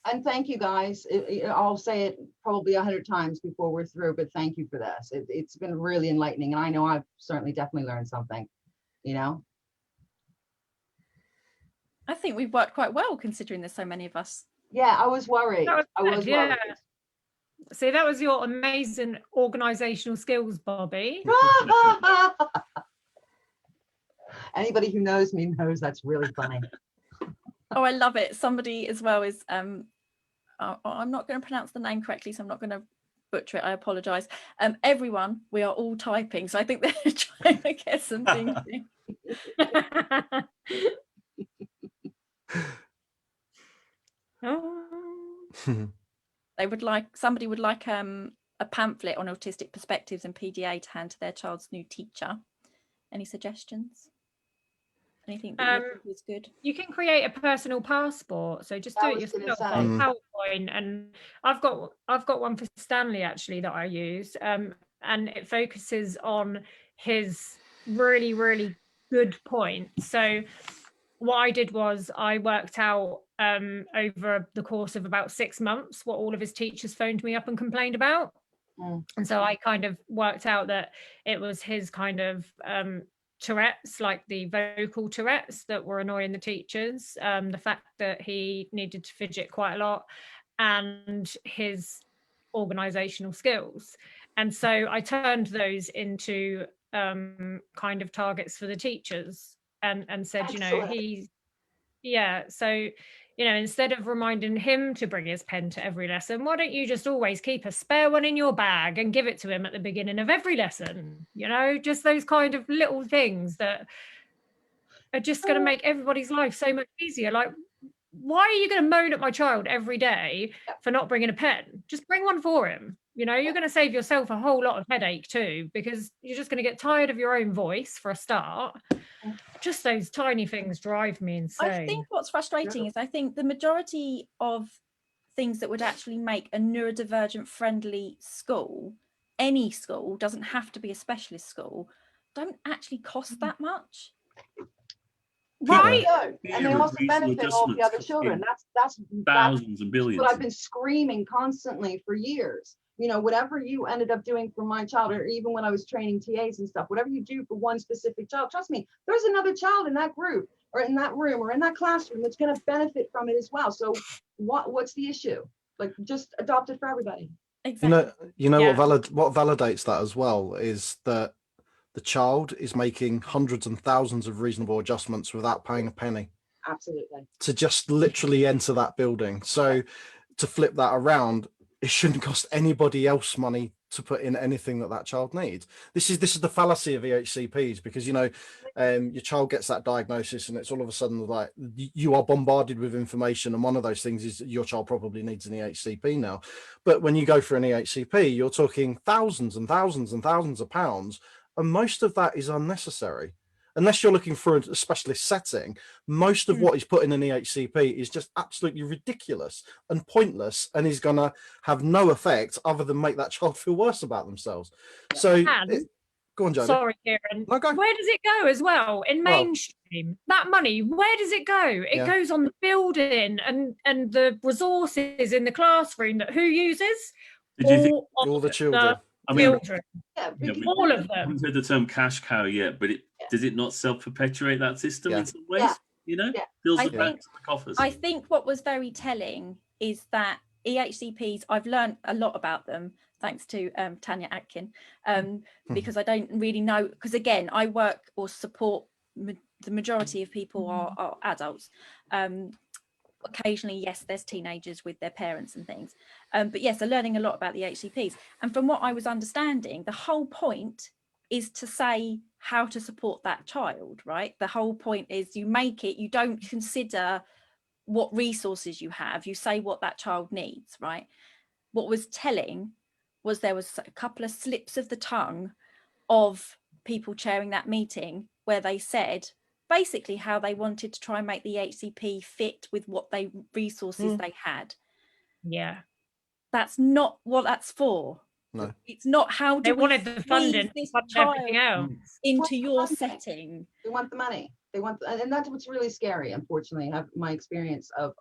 A: And thank you, guys. I'll say it probably 100 times before we're through, but thank you for this. It's been really enlightening, and I know I've certainly definitely learned something. You know.
B: I think we've worked quite well considering there's so many of us.
A: Yeah, I was worried. I was worried.
E: See, that was your amazing organizational skills, Bobby.
A: Anybody who knows me knows that's really funny.
B: Oh, I love it. Somebody as well is I'm not going to pronounce the name correctly, so I'm not going to butcher it, I apologize. Everyone, we are all typing, so I think they're trying to get some thinking.
E: Oh.
B: They would like, somebody would like a pamphlet on autistic perspectives and PDA to hand to their child's new teacher. Any suggestions? Anything that you think is good?
E: You can create a personal passport, so just do it yourself on PowerPoint. And I've got one for Stanley actually that I use, and it focuses on his really good points. So what I did was I worked out over the course of about 6 months what all of his teachers phoned me up and complained about. And so I kind of worked out that it was his kind of Tourette's, like the vocal Tourette's, that were annoying the teachers, the fact that he needed to fidget quite a lot, and his organizational skills. And so I turned those into kind of targets for the teachers, and said, you know, so, you know, instead of reminding him to bring his pen to every lesson, why don't you just always keep a spare one in your bag and give it to him at the beginning of every lesson? You know, just those kind of little things that are just going to make everybody's life so much easier. Like, why are you going to moan at my child every day for not bringing a pen? Just bring one for him. You know, you're going to save yourself a whole lot of headache too, because you're just going to get tired of your own voice for a start. Just those tiny things drive me insane.
B: I think what's frustrating is I think the majority of things that would actually make a neurodivergent friendly school, any school, doesn't have to be a specialist school, don't actually cost that much.
E: Right.
A: And they also benefit all the other children. That's
C: thousands and billions.
A: what I've been screaming constantly for years. You know, whatever you ended up doing for my child, or even when I was training TAs and stuff, whatever you do for one specific child, trust me, there's another child in that group or in that room or in that classroom that's going to benefit from it as well. So what's the issue? Like, just adopt it for everybody.
B: Exactly.
D: You know what validates that as well is that the child is making hundreds and thousands of reasonable adjustments without paying a penny.
A: Absolutely.
D: To just literally enter that building. So to flip that around, it shouldn't cost anybody else money to put in anything that child needs. This is the fallacy of EHCPs, because, you know, your child gets that diagnosis and it's all of a sudden like you are bombarded with information, and one of those things is your child probably needs an EHCP now. But when you go for an EHCP, you're talking thousands and thousands and thousands of pounds, and most of that is unnecessary. Unless you're looking for a specialist setting, most of what is put in an EHCP is just absolutely ridiculous and pointless, and is going to have no effect other than make that child feel worse about themselves. So go on, Jodie.
E: Sorry, Kieran.
D: No, go.
E: Where does it go as well in mainstream? That money, where does it go? It goes on the building and the resources in the classroom that who uses?
C: Did you think
D: all the children?
C: I mean,
E: all of them.
C: I haven't heard the term cash cow yet, but does it not self-perpetuate that system in some ways? You know, fills the banks and the coffers.
B: I think what was very telling is that EHCPs, I've learned a lot about them thanks to Tanya Atkin, because I don't really know, because again, I work or support the majority of people are adults. Occasionally, yes, there's teenagers with their parents and things, but yes, I'm learning a lot about the HCPs. And from what I was understanding, the whole point is to say how to support that child, right? The whole point is you make it, you don't consider what resources you have, you say what that child needs, right? What was telling was there was a couple of slips of the tongue of people chairing that meeting where they said basically how they wanted to try and make the HCP fit with what resources they had.
E: Yeah.
B: That's not what that's for.
D: No.
B: It's not how do
E: they wanted the funding
B: this
E: everything else
B: into your setting.
A: They want the money. They want, and that's what's really scary. Unfortunately, I have my experience of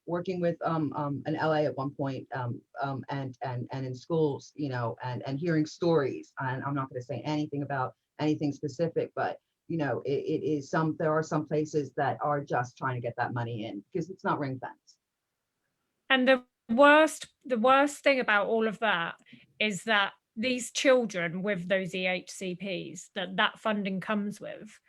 A: working with an LA at one point, and in schools, you know, and hearing stories. And I'm not going to say anything about anything specific, but you know, there are some places that are just trying to get that money in because it's not ring fenced.
E: And the worst thing about all of that is that these children with those EHCPs that funding comes with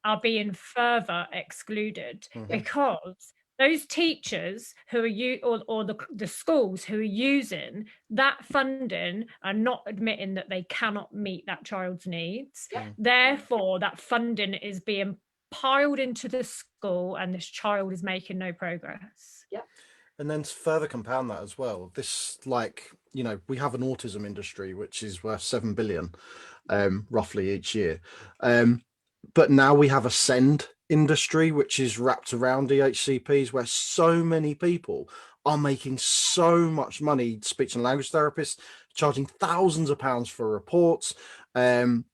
E: are being further excluded because those teachers who are or the schools who are using that funding are not admitting that they cannot meet that child's needs.
A: Yep.
E: Therefore, that funding is being piled into the school and this child is making no progress.
A: Yep.
D: And then to further compound that as well, this, like, you know, we have an autism industry which is worth 7 billion roughly each year, but now we have a SEND industry which is wrapped around EHCPs, where so many people are making so much money. Speech and language therapists charging thousands of pounds for reports. You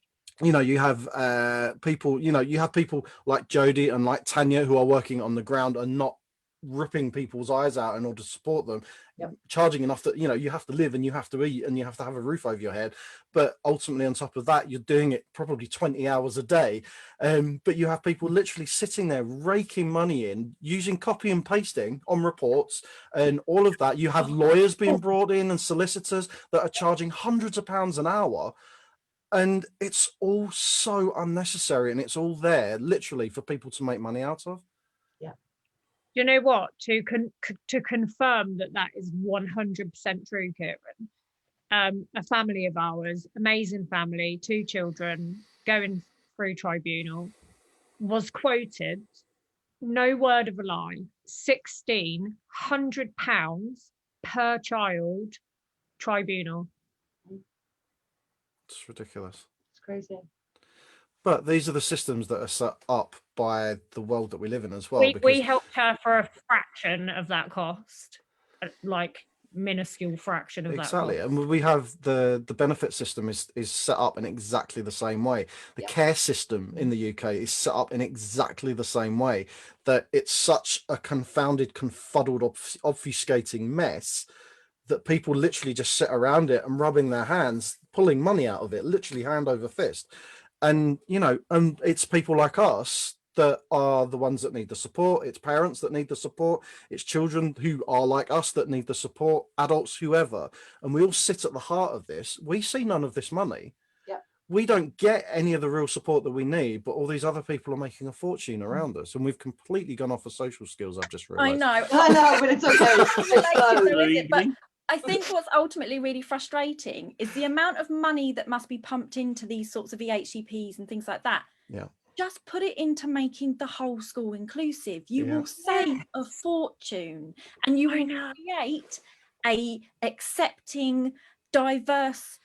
D: know, you have people, you know, you have people like Jodie and like Tanya who are working on the ground and not ripping people's eyes out in order to support them.
A: Yep.
D: Charging enough that, you know, you have to live and you have to eat and you have to have a roof over your head, but ultimately on top of that you're doing it probably 20 hours a day. But you have people literally sitting there raking money in, using copy and pasting on reports and all of that. You have lawyers being brought in and solicitors that are charging hundreds of pounds an hour, and it's all so unnecessary, and it's all there literally for people to make money out of.
E: You know what? To confirm that is 100% true, Kieran. A family of ours, amazing family, 2 children, going through tribunal, was quoted, no word of a lie, £1,600 per child tribunal.
D: It's ridiculous.
A: It's crazy.
D: But these are the systems that are set up by the world that we live in as well.
E: We helped her for a fraction of that cost, like minuscule fraction of that cost.
D: Exactly, and we have the benefit system is set up in exactly the same way. The care system in the UK is set up in exactly the same way. That it's such a confounded, confuddled, obfuscating mess that people literally just sit around it and rubbing their hands, pulling money out of it, literally hand over fist. And, you know, and it's people like us that are the ones that need the support. It's parents that need the support. It's children who are like us that need the support, adults, whoever. And we all sit at the heart of this. We see none of this money.
A: Yep.
D: We don't get any of the real support that we need, but all these other people are making a fortune around us. And we've completely gone off of social skills, I've just realized.
B: I know.
A: I know, but it's okay.
B: But I think what's ultimately really frustrating is the amount of money that must be pumped into these sorts of EHCPs and things like that.
D: Yeah.
B: Just put it into making the whole school inclusive. You will save a fortune, and you will create a accepting, diverse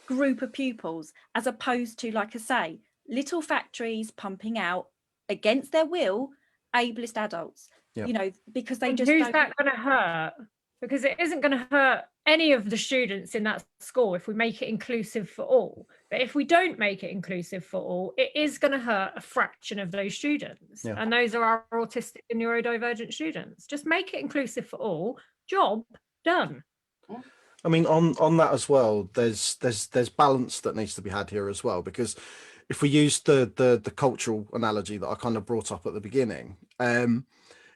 B: group of pupils, as opposed to, like I say, little factories pumping out against their will ableist adults. You know, because they just
E: who's that going to hurt? Because it isn't going to hurt any of the students in that school if we make it inclusive for all. But if we don't make it inclusive for all, it is going to hurt a fraction of those students.
D: Yeah.
E: And those are our autistic and neurodivergent students. Just make it inclusive for all. Job done.
D: I mean, on that as well, there's balance that needs to be had here as well, because if we use the cultural analogy that I kind of brought up at the beginning,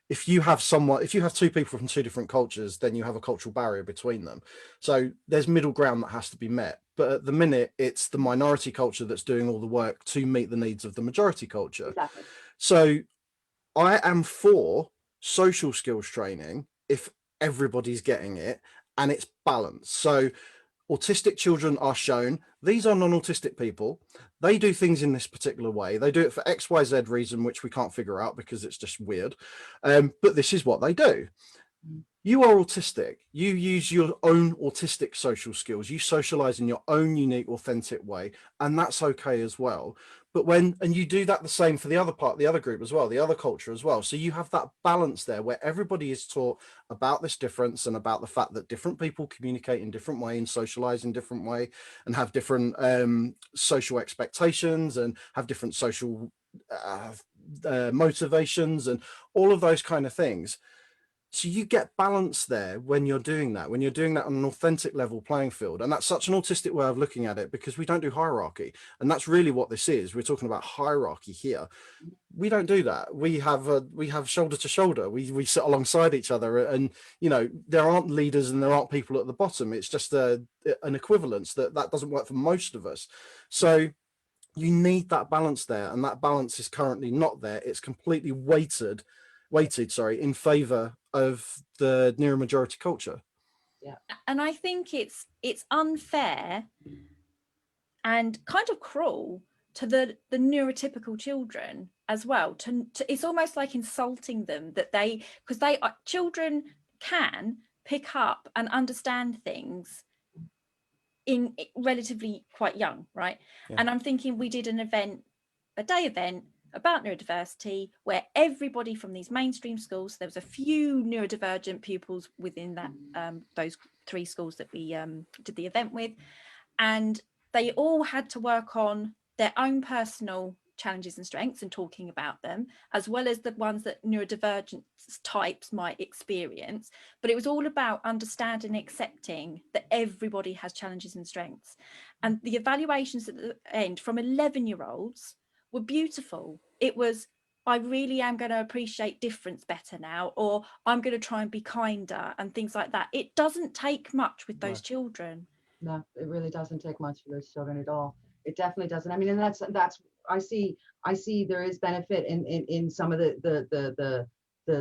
D: if you have 2 people from 2 different cultures, then you have a cultural barrier between them. So there's middle ground that has to be met. But at the minute, it's the minority culture that's doing all the work to meet the needs of the majority culture.
A: Exactly.
D: So I am for social skills training if everybody's getting it and it's balanced. So autistic children are shown, these are non-autistic people. They do things in this particular way. They do it for XYZ reason, which we can't figure out because it's just weird. But this is what they do. You are autistic. You use your own autistic social skills. You socialize in your own unique, authentic way, and that's okay as well. But and you do that the same for the other part, the other group as well, the other culture as well. So you have that balance there where everybody is taught about this difference and about the fact that different people communicate in different way and socialize in different way and have different social expectations and have different social motivations and all of those kind of things. So you get balance there when you're doing that on an authentic level playing field. And that's such an autistic way of looking at it, because we don't do hierarchy. And that's really what this is. We're talking about hierarchy here. We don't do that. We have shoulder to shoulder. We sit alongside each other, and, you know, there aren't leaders and there aren't people at the bottom. It's just an equivalence that doesn't work for most of us. So you need that balance there. And that balance is currently not there. It's completely weighted sorry, in favor of the neuromajority culture.
B: And I think it's unfair and kind of cruel to the neurotypical children as well. To it's almost like insulting them that because children can pick up and understand things in relatively quite young, right?
D: Yeah.
B: And I'm thinking we did a day event about neurodiversity where everybody from these mainstream schools, there was a few neurodivergent pupils within that those 3 schools that we did the event with, and they all had to work on their own personal challenges and strengths and talking about them, as well as the ones that neurodivergent types might experience. But it was all about understanding and accepting that everybody has challenges and strengths. And the evaluations at the end from 11-year-olds were beautiful. It was, I really am going to appreciate difference better now, or I'm going to try and be kinder, and things like that. It doesn't take much with those children.
A: No, it really doesn't take much for those children at all. It definitely doesn't. I mean, and that's I see there is benefit in some of the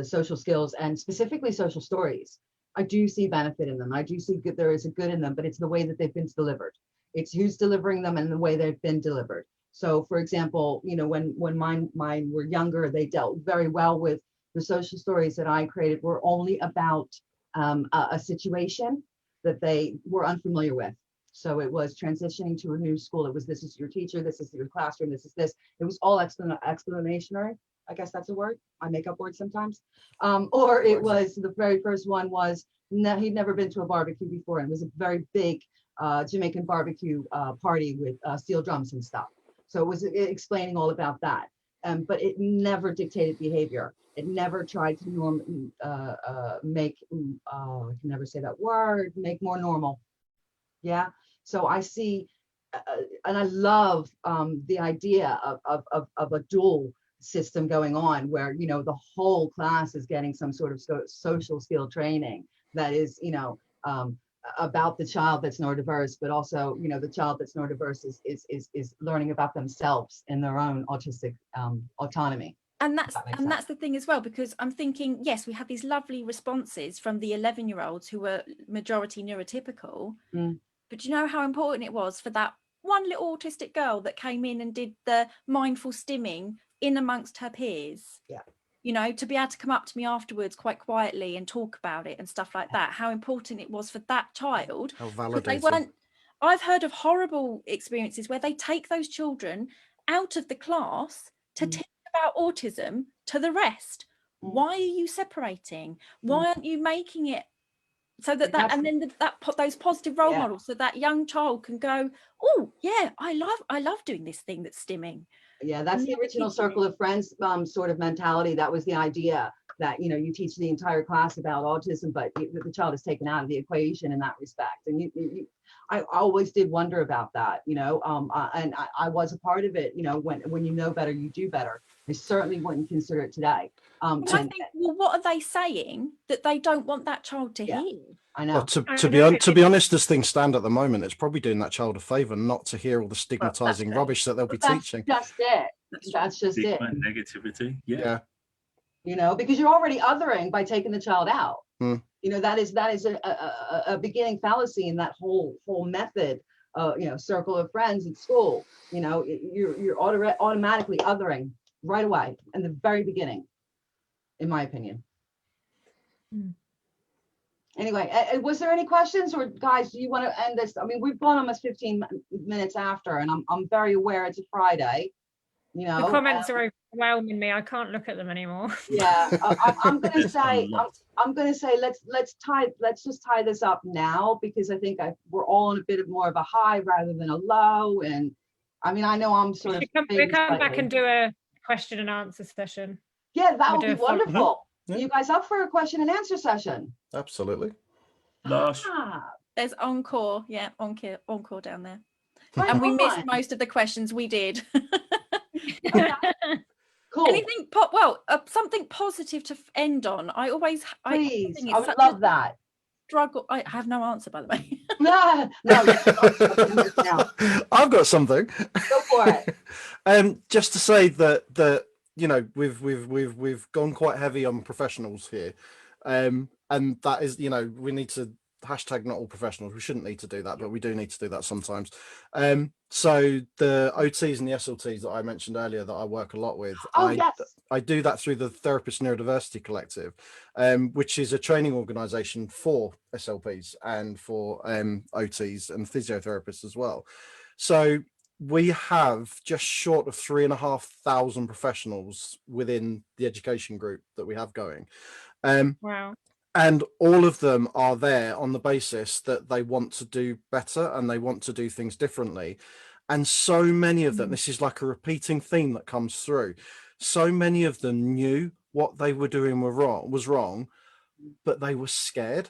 A: social skills, and specifically social stories. I do see benefit in them. I do see there is a good in them, but it's the way that they've been delivered. It's who's delivering them and the way they've been delivered. So, for example, you know, when mine were younger, they dealt very well with the social stories that I created were only about a situation that they were unfamiliar with. So it was transitioning to a new school. It was, this is your teacher, this is your classroom, this is this. It was all explanationary. I guess that's a word. I make up words sometimes. Or it was, the very first one was, he'd never been to a barbecue before, and it was a very big Jamaican barbecue party with steel drums and stuff. So it was explaining all about that. But it never dictated behavior. It never tried to make, I can never say that word, make more normal. Yeah. So I see, and I love the idea of a dual system going on where, you know, the whole class is getting some sort of social skill training that is, you know, about the child that's neurodiverse, but also, you know, the child that's neurodiverse is learning about themselves and their own autistic autonomy.
B: And that's the thing as well, because I'm thinking, yes, we had these lovely responses from the 11-year-olds who were majority neurotypical, but you know how important it was for that one little autistic girl that came in and did the mindful stimming in amongst her peers.
A: Yeah.
B: You know, to be able to come up to me afterwards quite quietly and talk about it and stuff like that, how important it was for that child.
D: How
B: Because they
D: validating.
B: weren't, I've heard of horrible experiences where they take those children out of the class to teach about autism to the rest. Why are you separating? Why aren't you making it so that and then those positive role models, so that young child can go, oh yeah, I love doing this thing that's stimming.
A: Yeah, that's the original circle of friends sort of mentality. That was the idea, that, you know, you teach the entire class about autism, but the child is taken out of the equation in that respect. And I always did wonder about that, you know, and I was a part of it, you know, when you know better, you do better. I certainly wouldn't consider it today.
B: I think, well, what are they saying that they don't want that child to hear?
A: I know.
D: Well, to be honest, as things stand at the moment, it's probably doing that child a favour not to hear all the stigmatizing rubbish that they'll be teaching.
A: That's it. That's just it.
C: Negativity. Yeah.
A: You know, because you're already othering by taking the child out. You know, that is a beginning fallacy in that whole method. You know, circle of friends at school. You know, you're automatically othering right away in the very beginning, in my opinion. Anyway, was there any questions, or guys, do you want to end this? I mean, we've gone almost 15 minutes after, and I'm very aware it's a Friday. You know,
E: the comments are overwhelming me. I can't look at them anymore.
A: Yeah, I'm going to say, I'm going to say, let's just tie this up now, because I think we're all in a bit of more of a high rather than a low. And I mean, I know I'm sort of.
E: We come back and do a question and answer session.
A: Yeah, that would be wonderful.
D: Yeah.
A: Are you guys up for a question and answer session?
D: Absolutely.
B: There's encore, yeah, encore down there.
A: Right
B: and we
A: on.
B: missed most of the questions. We did.
A: Okay. Cool.
B: Anything something positive to end on.
A: Please, I would love that.
B: Struggle. I have no answer, by the way.
A: No,
D: I've got something.
A: Go for it.
D: Just to say that you know, we've gone quite heavy on professionals here, and that is, you know, we need to hashtag not all professionals. We shouldn't need to do that, but we do need to do that sometimes. So the OTs and the SLTs that I mentioned earlier that I work a lot with,
A: Oh, yes.
D: I do that through the Therapist Neurodiversity Collective, which is a training organisation for SLPs and for OTs and physiotherapists as well. So we have just short of 3,500 professionals within the education group that we have going.
E: Wow.
D: And all of them are there on the basis that they want to do better and they want to do things differently. And so many of them, this is like a repeating theme that comes through. So many of them knew what they were doing was wrong, but they were scared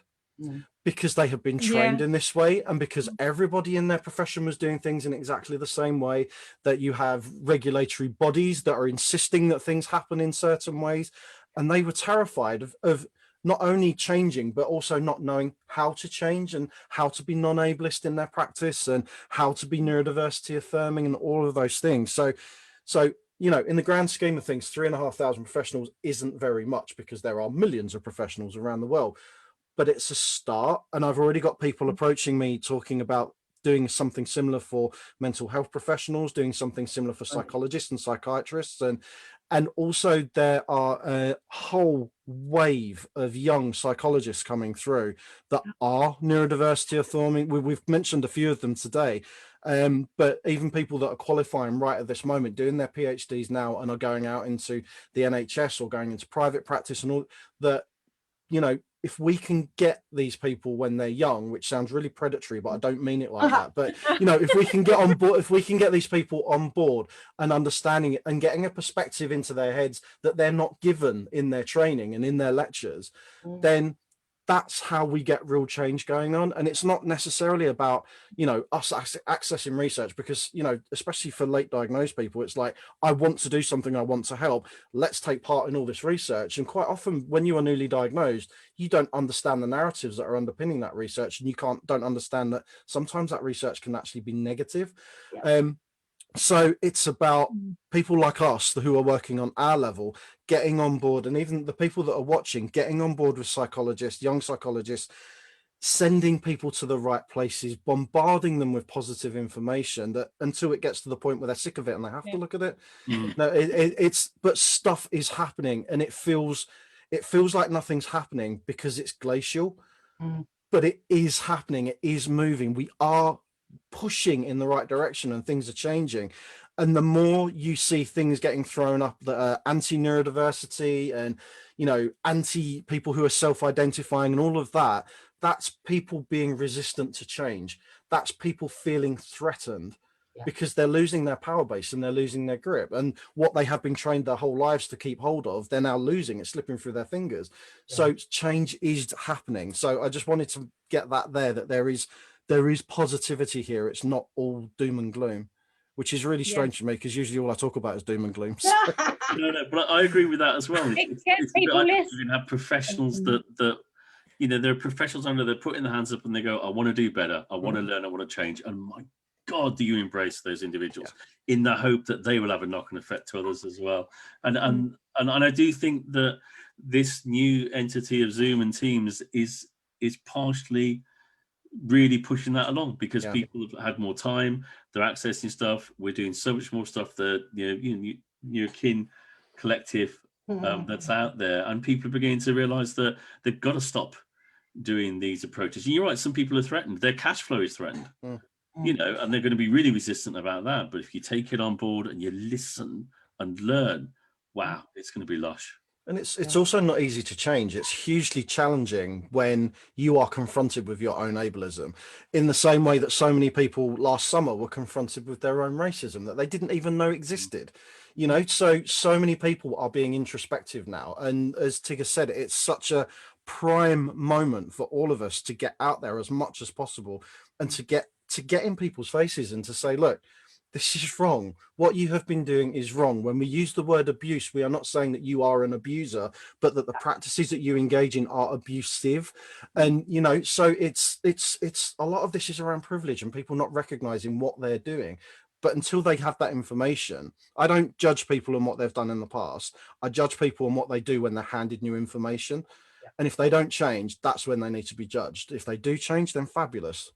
D: because they had been trained in this way, and because everybody in their profession was doing things in exactly the same way, that you have regulatory bodies that are insisting that things happen in certain ways. And they were terrified of not only changing, but also not knowing how to change and how to be non-ableist in their practice and how to be neurodiversity affirming and all of those things. So, you know, in the grand scheme of things, 3,500 professionals isn't very much because there are millions of professionals around the world, but it's a start. And I've already got people approaching me talking about doing something similar for mental health professionals, doing something similar for psychologists and psychiatrists. And also there are a whole wave of young psychologists coming through that are neurodiversity affirming. We've mentioned a few of them today, but even people that are qualifying right at this moment, doing their PhDs now and are going out into the NHS or going into private practice and all that, you know, if we can get these people when they're young, which sounds really predatory, but I don't mean it like that. But, you know, if we can get on board, if we can get these people on board and understanding it and getting a perspective into their heads that they're not given in their training and in their lectures, then that's how we get real change going on. And it's not necessarily about, you know, us accessing research, because, you know, especially for late diagnosed people, it's like, I want to do something, I want to help, let's take part in all this research. And quite often when you are newly diagnosed, you don't understand the narratives that are underpinning that research, and you don't understand that sometimes that research can actually be negative. So it's about people like us who are working on our level, getting on board, and even the people that are watching, getting on board with psychologists, young psychologists, sending people to the right places, bombarding them with positive information that until it gets to the point where they're sick of it and they have to look at it. No, but stuff is happening, and it feels like nothing's happening because it's glacial, but it is happening. It is moving. We are pushing in the right direction and things are changing. And the more you see things getting thrown up that are anti-neurodiversity and, you know, anti people who are self-identifying and all of that, that's people being resistant to change. That's people feeling threatened because they're losing their power base and they're losing their grip, and what they have been trained their whole lives to keep hold of, they're now losing. It's slipping through their fingers. So change is happening. So I just wanted to get that there, that there is positivity here. It's not all doom and gloom, which is really strange to me, because usually all I talk about is doom and gloom. So.
C: No, but I agree with that as well.
E: It gets people
C: You can have professionals that you know, there are professionals under, they're putting their hands up and they go, I want to do better, I want to learn, I want to change. And my God, do you embrace those individuals in the hope that they will have a knock-on effect to others as well. And I do think that this new entity of Zoom and Teams is partially really pushing that along, because people have had more time, they're accessing stuff, we're doing so much more stuff that, you know, your kin collective that's out there, and people are beginning to realize that they've got to stop doing these approaches. And you're right, some people are threatened, their cash flow is threatened, you know, and they're going to be really resistant about that. But if you take it on board and you listen and learn, wow, it's going to be lush.
D: And it's also not easy to change. It's hugely challenging when you are confronted with your own ableism, in the same way that so many people last summer were confronted with their own racism that they didn't even know existed. You know, so many people are being introspective now. And as Tigger said, it's such a prime moment for all of us to get out there as much as possible and to get in people's faces and to say, look, this is wrong. What you have been doing is wrong. When we use the word abuse, we are not saying that you are an abuser, but that the practices that you engage in are abusive. And, you know, so it's a lot of this is around privilege and people not recognizing what they're doing. But until they have that information, I don't judge people on what they've done in the past. I judge people on what they do when they're handed new information.
A: Yeah.
D: And if they don't change, that's when they need to be judged. If they do change, then fabulous.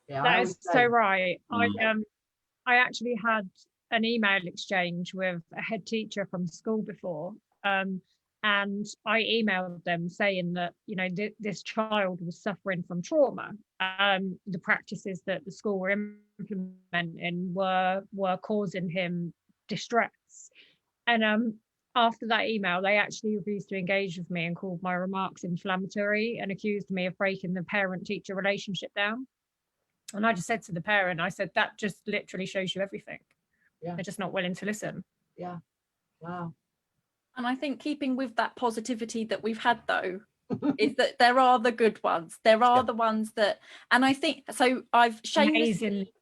A: Yeah, I
E: That
A: always
E: is
A: say,
E: so right.
C: Mm.
E: I actually had an email exchange with a head teacher from school before, and I emailed them saying that, you know, this child was suffering from trauma. The practices that the school were implementing were causing him distress. And after that email, they actually refused to engage with me and called my remarks inflammatory and accused me of breaking the parent-teacher relationship down. And I just said to the parent, I said, that just literally shows you everything.
A: Yeah.
E: They're just not willing to listen.
A: yeah, wow.
B: And I think keeping with that positivity that we've had, though, is that there are the good ones. There are the ones that, and I think so. I've shamelessly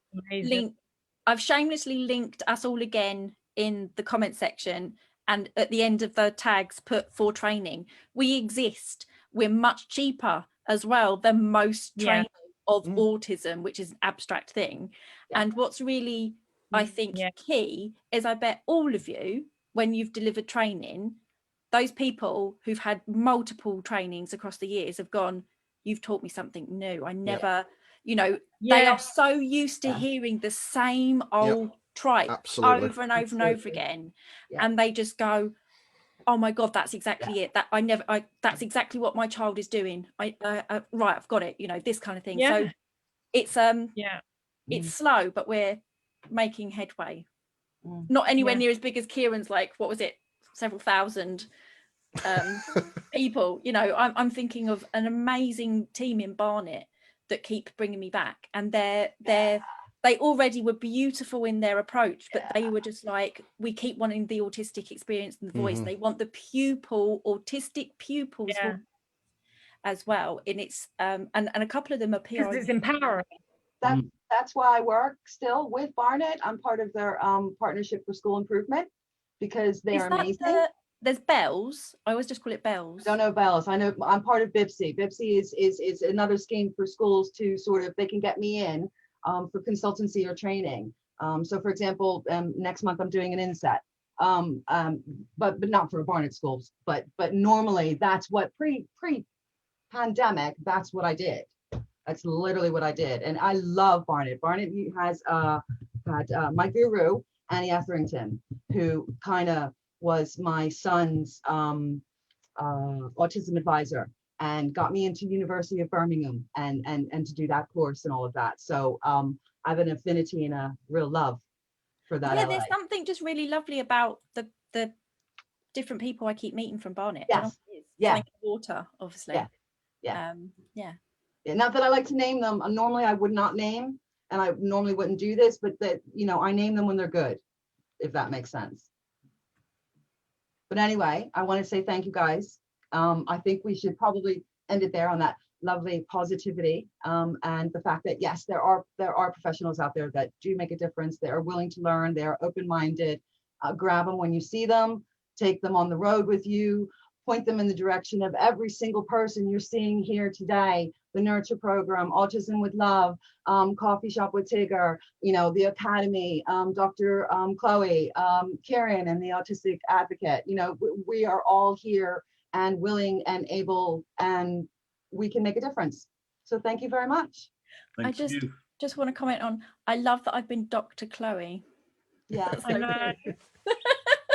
B: linked us all again in the comment section, and at the end of the tags put for training. We exist. We're much cheaper as well than most training of autism, which is an abstract thing.
A: Yeah.
B: And what's really, I think, key is I bet all of you, when you've delivered training, those people who've had multiple trainings across the years have gone, you've taught me something new. I never, you know, they are so used to hearing the same old tripe
D: Absolutely.
B: over and over and over again.
A: Yeah.
B: And they just go, oh my God, that's exactly it. That that's exactly what my child is doing. Right, I've got it, you know, this kind of thing. So it's it's slow, but we're making headway. Not anywhere near as big as Kieran's, like, what was it, several thousand people. You know, I'm thinking of an amazing team in Barnet that keep bringing me back, and they already were beautiful in their approach, but they were just like, we keep wanting the autistic experience and the voice. They want the autistic pupils as well. And it's and a couple of them appear,
E: because it's empowering.
A: That's why I work still with Barnet. I'm part of their partnership for school improvement, because they are amazing.
B: There's Bells. I always just call it Bells.
A: I don't know Bells. I know I'm part of BIPSI. BIPSI is another scheme for schools to sort of, they can get me in for consultancy or training. So for example, next month I'm doing an inset, but not for Barnet schools. But normally that's what pre-pandemic, that's what I did. That's literally what I did, and I love Barnet. Barnet has had my guru, Annie Etherington, who kind of was my son's autism advisor and got me into University of Birmingham and to do that course and all of that. So I have an affinity and a real love for that.
B: Yeah, there's something just really lovely about the different people I keep meeting from Barnet.
A: Yes. Yeah.
B: Like water, obviously.
A: Yeah.
B: Yeah.
A: Not that I like to name them. Normally I would not name, and I normally wouldn't do this, but that, you know, I name them when they're good, if that makes sense. But anyway, I want to say thank you guys. I think we should probably end it there on that lovely positivity, and the fact that yes, there are professionals out there that do make a difference. They are willing to learn. They are open-minded. Grab them when you see them. Take them on the road with you. Point them in the direction of every single person you're seeing here today. The Nurture Program, Autism with Love, Coffee Shop with Tigger, you know, the Academy, Dr. Chloe, Karen, and the Autistic Advocate. You know, we are all here and willing and able, and we can make a difference. So thank you very much.
C: Thank you.
B: Just want to comment on, I love that I've been Dr. Chloe.
A: Yeah,
B: I know.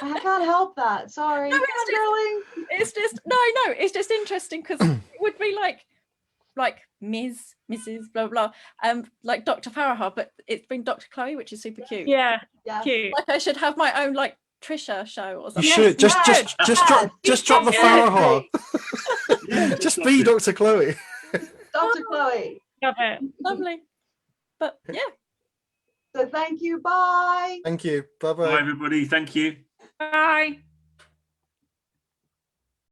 A: I can't help that. Sorry.
B: No, it's just interesting, because it would be like Ms., Mrs., blah blah, like Dr. Farahar, but it's been Dr. Chloe, which is super cute.
E: Yeah,
A: yes.
E: Cute.
B: Like I should have my own like Trisha show or something.
D: You should just drop the Farahar. Just be Dr. Chloe.
A: Dr. Chloe.
E: Love it.
B: Lovely. But yeah.
A: So thank you. Bye.
D: Thank you. Bye-bye.
C: Bye, everybody. Thank you.
E: Bye.